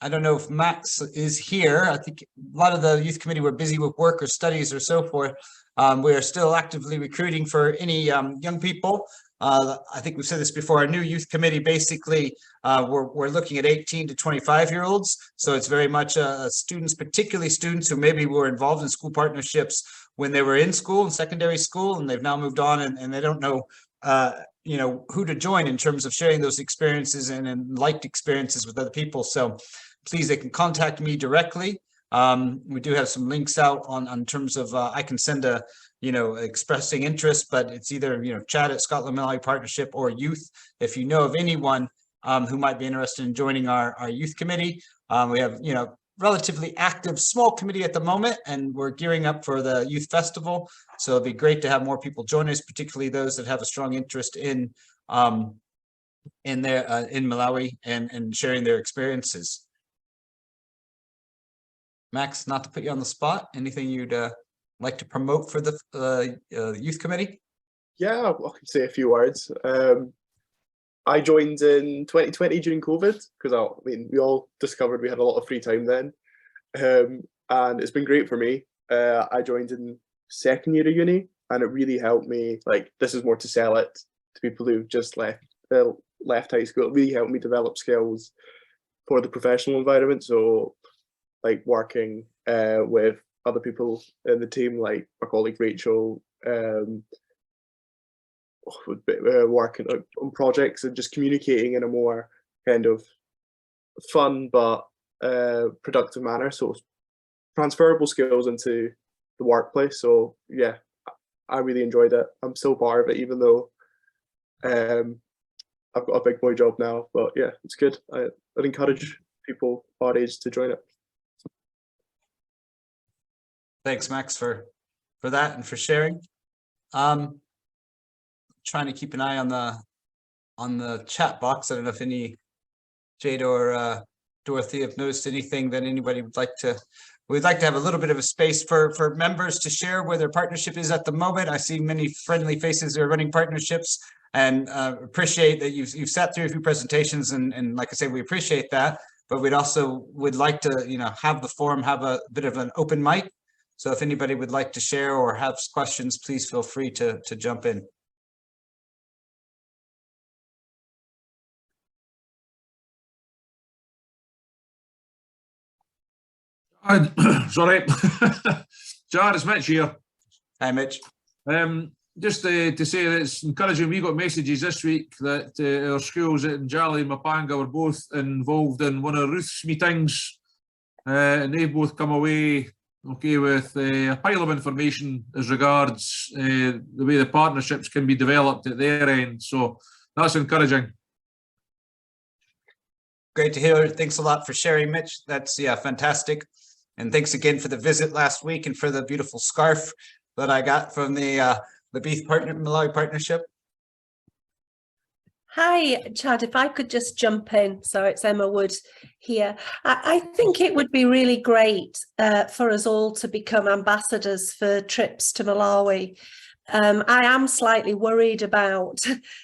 I don't know if Max is here. I think a lot of the youth committee were busy with work or studies or so forth. We are still actively recruiting for any young people. I think we've said this before. Our new youth committee, basically, we're looking at 18 to 25-year-olds. So it's very much students, particularly students who maybe were involved in school partnerships when they were in school, in secondary school, and they've now moved on and they don't know you know, who to join in terms of sharing those experiences and liked experiences with other people. So please, they can contact me directly. We do have some links out on terms of, I can send a, you know, expressing interest, but it's either, you know, chat at Scotland Malawi Partnership or youth. If you know of anyone who might be interested in joining our youth committee, we have, you know, relatively active small committee at the moment, and we're gearing up for the youth festival. So it'd be great to have more people join us, particularly those that have a strong interest in Malawi and sharing their experiences. Max, not to put you on the spot, anything you'd like to promote for the youth committee? Yeah, I can say a few words. I joined in 2020 during COVID because I mean, we all discovered we had a lot of free time then, and it's been great for me. I joined in second year of uni, and it really helped me. Like, this is more to sell it to people who've just left high school. It really helped me develop skills for the professional environment. So, like working with other people in the team, like my colleague Rachel. Working on projects and just communicating in a more kind of fun but productive manner, so transferable skills into the workplace. So yeah, I really enjoyed it. I'm still part of it, even though I've got a big boy job now, but yeah, it's good. I'd encourage people our age to join it. Thanks, Max, for that and for sharing. Trying to keep an eye on the chat box. I don't know if any Jade or Dorothy have noticed anything that anybody would like to. We'd like to have a little bit of a space for members to share where their partnership is at the moment. I see many friendly faces that are running partnerships, and appreciate that you've sat through a few presentations, and like I say, we appreciate that. But we'd also would like to, you know, have the forum have a bit of an open mic. So if anybody would like to share or have questions, please feel free to jump in. Sorry, Jar, it's Mitch here. Hi, Mitch. Just to say that it's encouraging. We got messages this week that our schools at Njali and Mapanga were both involved in one of Ruth's meetings, and they both come away okay with a pile of information as regards the way the partnerships can be developed at their end. So that's encouraging. Great to hear. Thanks a lot for sharing, Mitch. That's, yeah, fantastic. And thanks again for the visit last week and for the beautiful scarf that I got from the the Malawi Partnership. Hi, Chad, if I could just jump in. So it's Emma Wood here. I think it would be really great for us all to become ambassadors for trips to Malawi. I am slightly worried about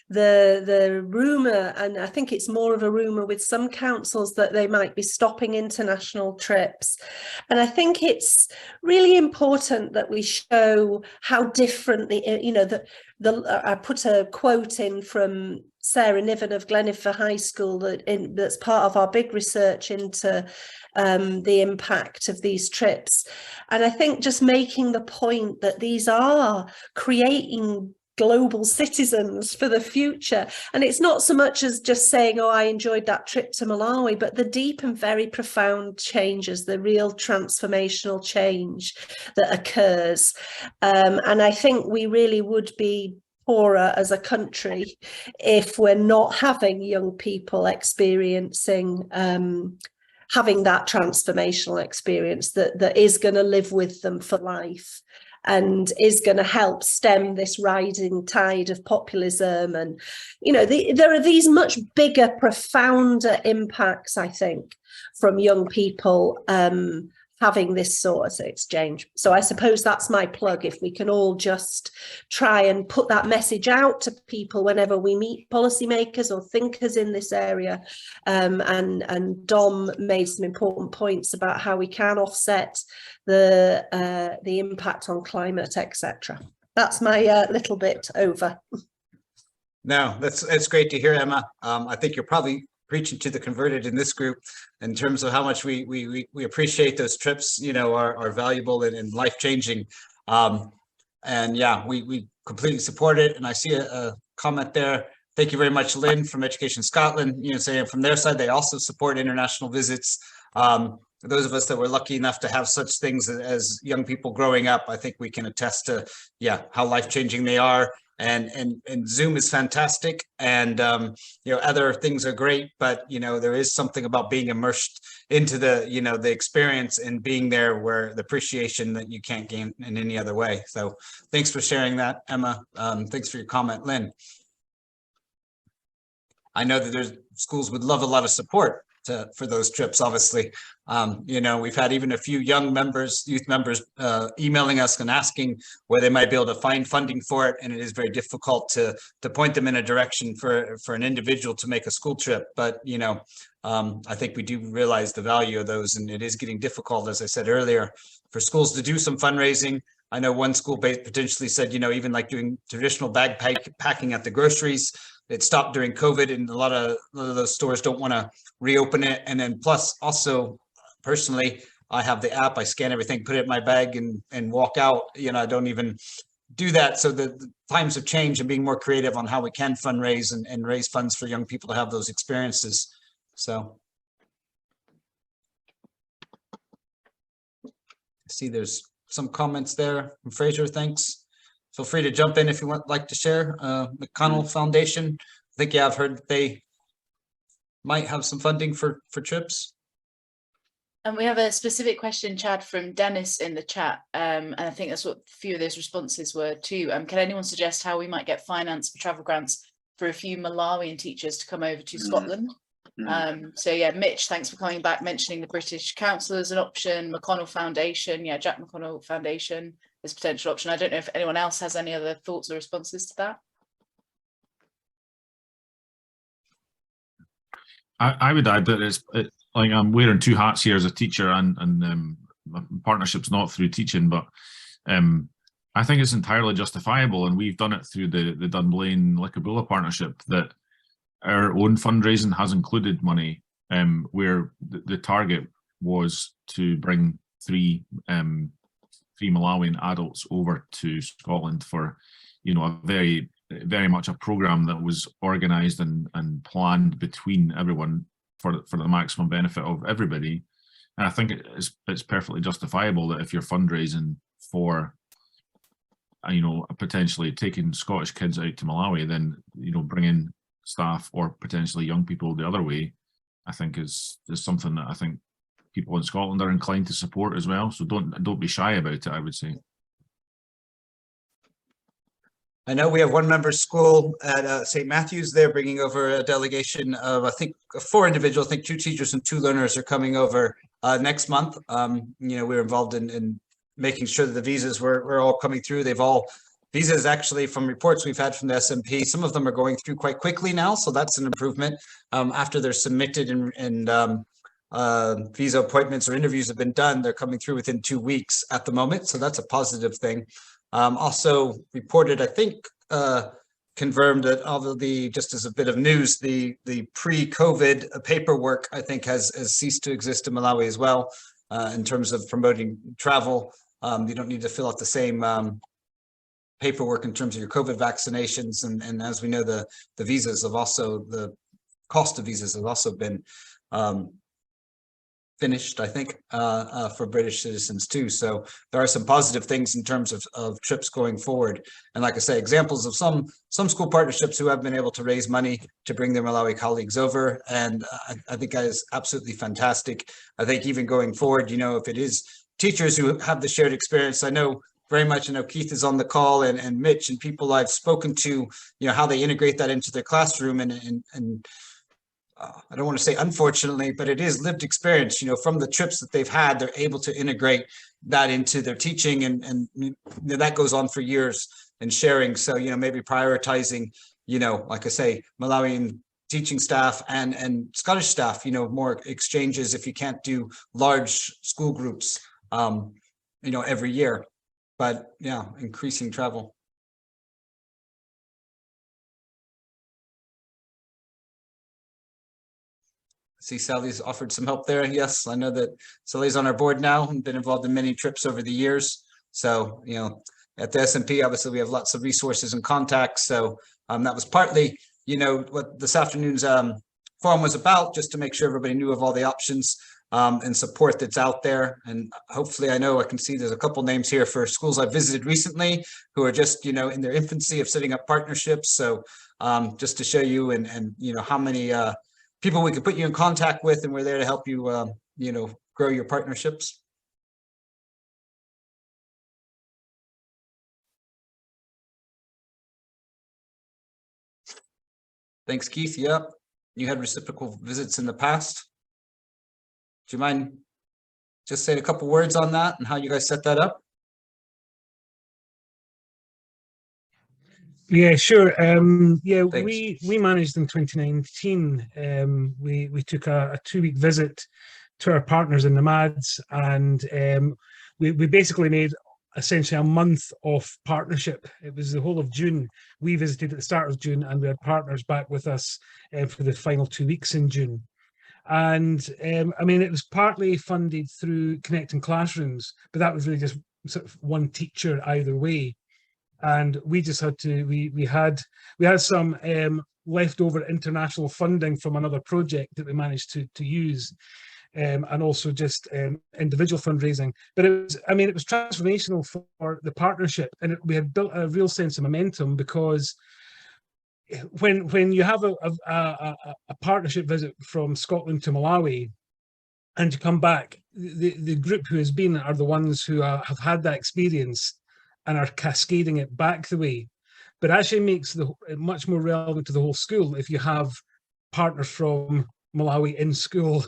the rumour, and I think it's more of a rumour with some councils that they might be stopping international trips. And I think it's really important that we show how different I put a quote in from Sarah Niven of Glenefer High School that's part of our big research into the impact of these trips. And I think just making the point that these are creating global citizens for the future. And it's not so much as just saying, oh, I enjoyed that trip to Malawi, but the deep and very profound changes, the real transformational change that occurs. And I think we really would be poorer as a country if we're not having young people experiencing having that transformational experience that is going to live with them for life and is going to help stem this rising tide of populism. And, you know, there are these much bigger, profounder impacts, I think, from young people having this sort of exchange. So I suppose that's my plug. If we can all just try and put that message out to people whenever we meet policymakers or thinkers in this area. And Dom made some important points about how we can offset the impact on climate, etc. That's my little bit over. No, that's great to hear, Emma. I think you're probably preaching to the converted in this group in terms of how much we appreciate those trips, you know, are valuable and life-changing. And yeah, we completely support it. And I see a comment there. Thank you very much, Lynn from Education Scotland, you know, saying from their side, they also support international visits. Those of us that were lucky enough to have such things as young people growing up, I think we can attest to, yeah, how life-changing they are. And Zoom is fantastic, and you know, other things are great, but you know, there is something about being immersed into the, you know, the experience and being there where the appreciation that you can't gain in any other way. So thanks for sharing that, Emma. Thanks for your comment, Lynn. I know that there's schools would love a lot of support for those trips, obviously. You know, we've had even a few young members, youth members, emailing us and asking where they might be able to find funding for it, and it is very difficult to point them in a direction for an individual to make a school trip. But you know, I think we do realize the value of those, and it is getting difficult, as I said earlier, for schools to do some fundraising. I know one school potentially said, you know, even like doing traditional bag packing at the groceries, it stopped during COVID, and a lot of those stores don't want to reopen it. And then plus also personally, I have the app, I scan everything, put it in my bag and walk out. You know, I don't even do that. So the times have changed, and being more creative on how we can fundraise and raise funds for young people to have those experiences. So I see there's some comments there from Fraser, thanks. Feel free to jump in if you like to share. McConnell Foundation, I think I've heard that they might have some funding for trips. And we have a specific question, Chad, from Dennis in the chat. And I think that's what a few of those responses were too. Can anyone suggest how we might get finance for travel grants for a few Malawian teachers to come over to Scotland? So yeah, Mitch, thanks for coming back, mentioning the British Council as an option, McConnell Foundation, yeah, Jack McConnell Foundation as potential option. I don't know if anyone else has any other thoughts or responses to that. I would add that it's like I'm wearing two hats here as a teacher, and partnership's not through teaching, but I think it's entirely justifiable, and we've done it through the Dunblane Likabula partnership, that our own fundraising has included money where the target was to bring three Malawian adults over to Scotland for, you know, a very much a program that was organized and planned between everyone for the maximum benefit of everybody. And I think it's perfectly justifiable that if you're fundraising for, you know, potentially taking Scottish kids out to Malawi, then, you know, bringing staff or potentially young people the other way, I think is something that I think people in Scotland are inclined to support as well. So don't be shy about it, I would say. I know we have one member school at St. Matthew's. They're bringing over a delegation of, I think, 4 individuals. I think 2 teachers and 2 learners are coming over next month. We're involved in making sure that the visas were all coming through. Visas actually, from reports we've had from the SMP, some of them are going through quite quickly now. So that's an improvement after they're submitted and visa appointments or interviews have been done. They're coming through within 2 weeks at the moment. So that's a positive thing. Also reported, I think, confirmed that although just as a bit of news, the pre-COVID paperwork, I think, has ceased to exist in Malawi as well, in terms of promoting travel. You don't need to fill out the same paperwork in terms of your COVID vaccinations. And as we know, the visas have also, the cost of visas has also been finished, I think, for British citizens too. So there are some positive things in terms of trips going forward. And like I say, examples of some school partnerships who have been able to raise money to bring their Malawi colleagues over. And I think that is absolutely fantastic. I think even going forward, if it is teachers who have the shared experience, I know very much, Keith is on the call and Mitch and people I've spoken to, how they integrate that into their classroom and I don't want to say unfortunately, but it is lived experience, from the trips that they've had, they're able to integrate that into their teaching and that goes on for years and sharing. So, maybe prioritizing, like I say, Malawian teaching staff and Scottish staff, more exchanges if you can't do large school groups, every year, but yeah, increasing travel. See, Sally's offered some help there. Yes, I know that Sally's on our board now and been involved in many trips over the years. So, at the SMP, obviously, we have lots of resources and contacts. So that was partly, what this afternoon's forum was about, just to make sure everybody knew of all the options and support that's out there. And hopefully, I can see there's a couple names here for schools I've visited recently who are just, in their infancy of setting up partnerships. So just to show you and how many people we could put you in contact with, and we're there to help you, grow your partnerships. Thanks, Keith. Yeah, you had reciprocal visits in the past. Do you mind just saying a couple words on that and how you guys set that up? Yeah, sure. Yeah, Thanks. we managed in 2019. We took a 2-week visit to our partners in the MADs, and we basically made essentially a month of partnership. It was the whole of June. We visited at the start of June, and we had partners back with us for the final 2 weeks in June. And it was partly funded through Connecting Classrooms, but that was really just sort of one teacher either way. And we just had to, we had some leftover international funding from another project that we managed to use, and also just individual fundraising. But it was transformational for the partnership, and we had built a real sense of momentum, because when you have a partnership visit from Scotland to Malawi, and you come back, the group who has been are the ones who have had that experience and are cascading it back the way. But actually makes it much more relevant to the whole school if you have partners from Malawi in school,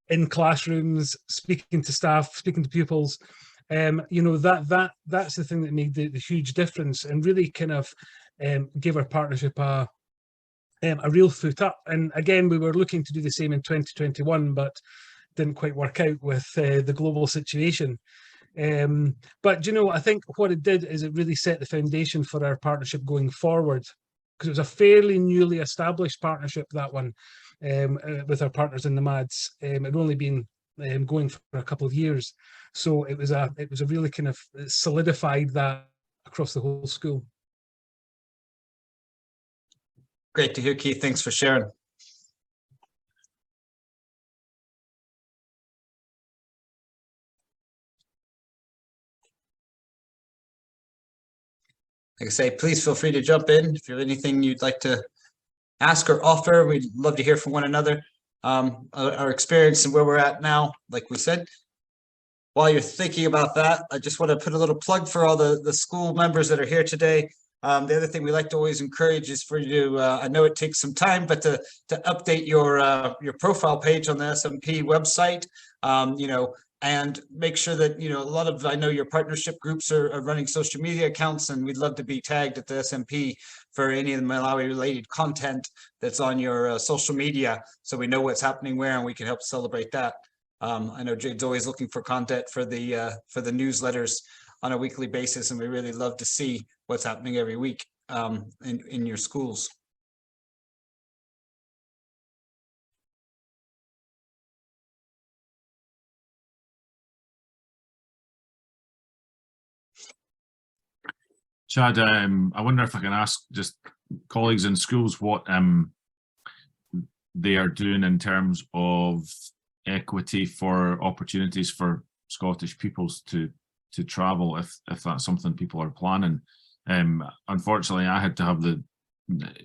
in classrooms, speaking to staff, speaking to pupils. That's the thing that made the huge difference, and really kind of gave our partnership a real foot up. And again, we were looking to do the same in 2021, but didn't quite work out with the global situation. But I think what it did is it really set the foundation for our partnership going forward, because it was a fairly newly established partnership, that one, with our partners in the MADs. It had only been going for a couple of years, so it was a really kind of solidified that across the whole school. Great to hear, Keith. Thanks for sharing. Like I say, please feel free to jump in if you have anything you'd like to ask or offer. We'd love to hear from one another, our experience and where we're at now, like we said. While you're thinking about that, I just want to put a little plug for all the school members that are here today. The other thing we like to always encourage is for you to, I know it takes some time, but to update your profile page on the SMP website, you know, and make sure that, you know, a lot of, I know your partnership groups are running social media accounts, and we'd love to be tagged at the SMP for any of the Malawi related content that's on your social media, so we know what's happening where and we can help celebrate that. I know Jade's always looking for content for the newsletters on a weekly basis, and we really love to see what's happening every week in your schools. Chad, I wonder if I can ask just colleagues in schools what they are doing in terms of equity for opportunities for Scottish peoples to travel, if that's something people are planning. Unfortunately, I had to have the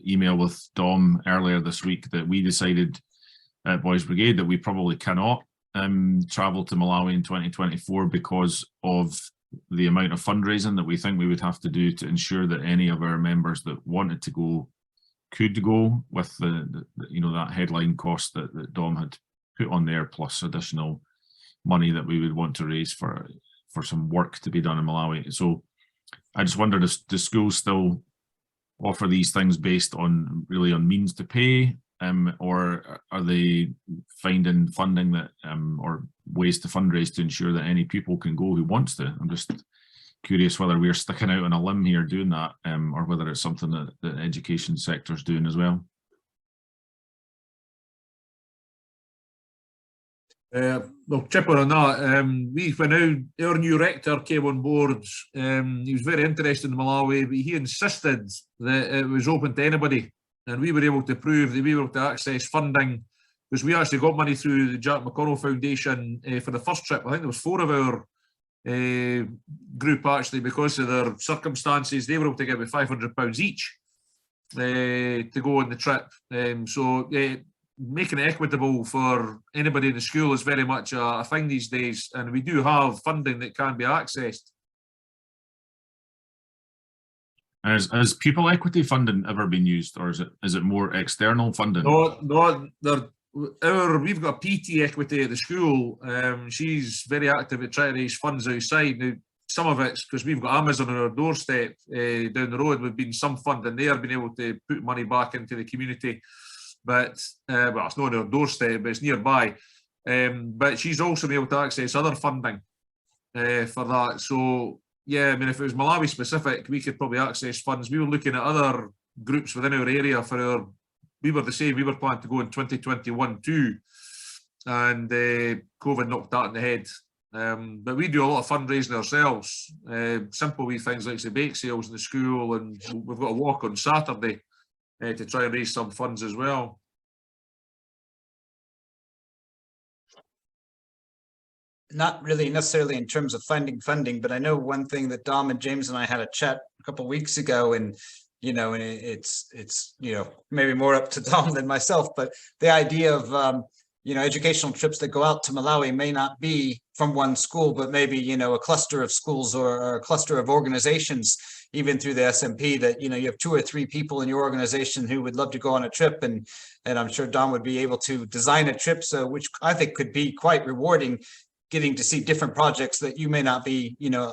email with Dom earlier this week that we decided at Boys Brigade that we probably cannot travel to Malawi in 2024 because of the amount of fundraising that we think we would have to do to ensure that any of our members that wanted to go could go, with the you know, that headline cost that Dom had put on there, plus additional money that we would want to raise for some work to be done in Malawi. So I just wondered, do schools still offer these things based on really on means to pay, or are they finding funding that or ways to fundraise to ensure that any people can go who wants to? I'm just curious whether we're sticking out on a limb here doing that, or whether it's something that the education sector is doing as well. Well, chipper on that, when our new rector came on board, he was very interested in Malawi, but he insisted that it was open to anybody, and we were able to prove that we were able to access funding, because we actually got money through the Jack McConnell Foundation for the first trip. I think there was 4 of our group, actually, because of their circumstances, they were able to give me £500 each to go on the trip. So making it equitable for anybody in the school is very much a thing these days, and we do have funding that can be accessed. Has pupil equity funding ever been used, or is it more external funding? No, we've got PT equity at the school. She's very active at trying to raise funds outside. Now, some of it's because we've got Amazon on our doorstep down the road. We've been some funding there, been able to put money back into the community. But well, it's not on our doorstep, but it's nearby. But she's also been able to access other funding for that. So yeah, I mean, if it was Malawi specific, we could probably access funds. We were looking at other groups within our area for our. We were the same. We were planning to go in 2021 too, and COVID knocked that in the head. But we do a lot of fundraising ourselves. Simple wee things like the bake sales in the school, and we've got a walk on Saturday to try and raise some funds as well. Not really necessarily in terms of finding funding, but I know one thing that Dom and James and I had a chat a couple of weeks ago, and you know, and it's you know, maybe more up to Dom than myself, but the idea of you know, educational trips that go out to Malawi may not be from one school, but maybe, you know, a cluster of schools or a cluster of organizations, even through the SMP, that, you know, you have 2 or 3 people in your organization who would love to go on a trip, and I'm sure Dom would be able to design a trip, so which I think could be quite rewarding, getting to see different projects that you may not be, you know,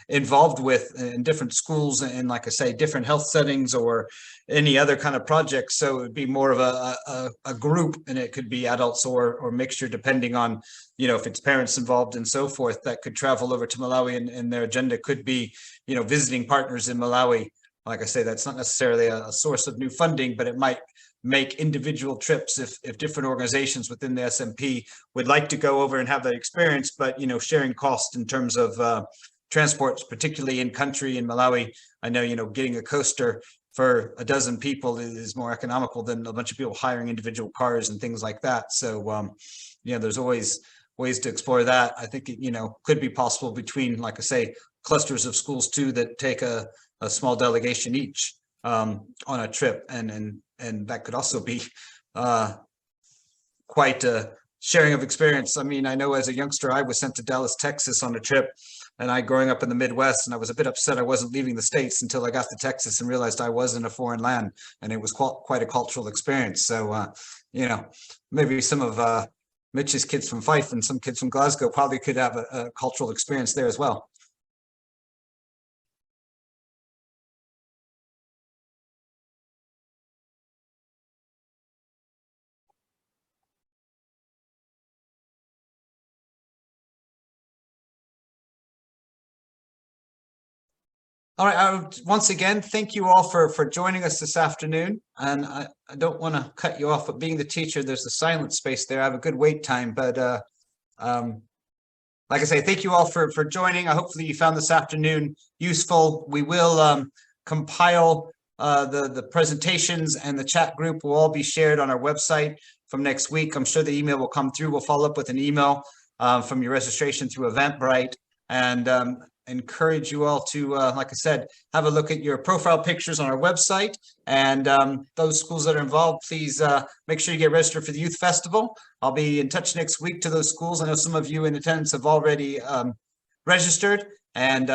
involved with in different schools, and like I say, different health settings or any other kind of projects. So it would be more of a group, and it could be adults or mixture, depending on, you know, if it's parents involved and so forth, that could travel over to Malawi, and their agenda could be, you know, visiting partners in Malawi. Like I say, that's not necessarily a source of new funding, but it might make individual trips if different organizations within the SMP would like to go over and have that experience, but, you know, sharing cost in terms of transports, particularly in country in Malawi. I know, you know, getting a coaster for a dozen people is more economical than a bunch of people hiring individual cars and things like that. So, you know, there's always ways to explore that. I think, you know, could be possible between, like I say, clusters of schools too, that take a small delegation each on a trip, and that could also be quite a sharing of experience. I mean, I know as a youngster, I was sent to Dallas, Texas on a trip and I growing up in the Midwest, and I was a bit upset I wasn't leaving the States until I got to Texas and realized I was in a foreign land, and it was quite a cultural experience. So, you know, maybe some of Mitch's kids from Fife and some kids from Glasgow probably could have a cultural experience there as well. All right, once again, thank you all for joining us this afternoon. And I don't want to cut you off, but being the teacher, there's a silent space there. I have a good wait time, but like I say, thank you all for joining. Hopefully you found this afternoon useful. We will compile the presentations, and the chat group will all be shared on our website from next week. I'm sure the email will come through. We'll follow up with an email from your registration through Eventbrite, and encourage you all to, like I said, have a look at your profile pictures on our website. And those schools that are involved, please make sure you get registered for the Youth Festival. I'll be in touch next week to those schools. I know some of you in attendance have already registered, and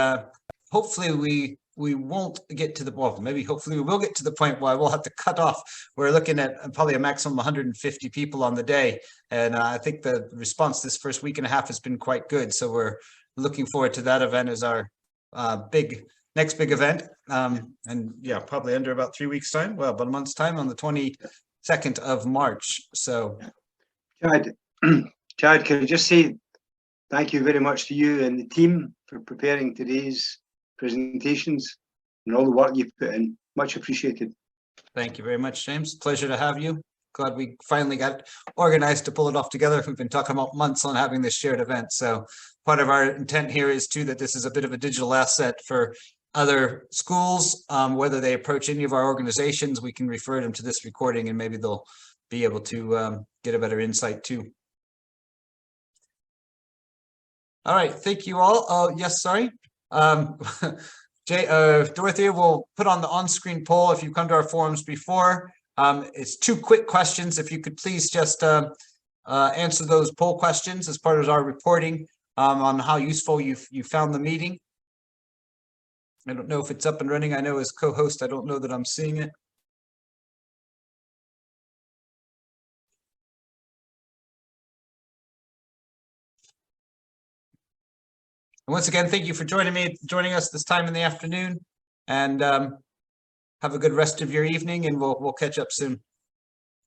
hopefully we won't get to the, well, maybe hopefully we will get to the point where we'll have to cut off. We're looking at probably a maximum 150 people on the day. And I think the response this first week and a half has been quite good. So we're looking forward to that event as our next big event. And yeah, probably under about 3 weeks time. Well, about a month's time, on the 22nd of March. So Chad, can I just say thank you very much to you and the team for preparing today's presentations and all the work you've put in. Much appreciated. Thank you very much, James. Pleasure to have you. Glad we finally got organized to pull it off together. We've been talking about months on having this shared event. So part of our intent here is too that this is a bit of a digital asset for other schools. Whether they approach any of our organizations, we can refer them to this recording, and maybe they'll be able to get a better insight too. All right, thank you all. Oh, yes, sorry. Dorothea will put on the on-screen poll if you've come to our forums before. It's 2 quick questions. If you could please just answer those poll questions as part of our reporting on how useful you found the meeting. I don't know if it's up and running. I know as co-host, I don't know that I'm seeing it. And once again, thank you for joining us this time in the afternoon, and have a good rest of your evening, and we'll catch up soon.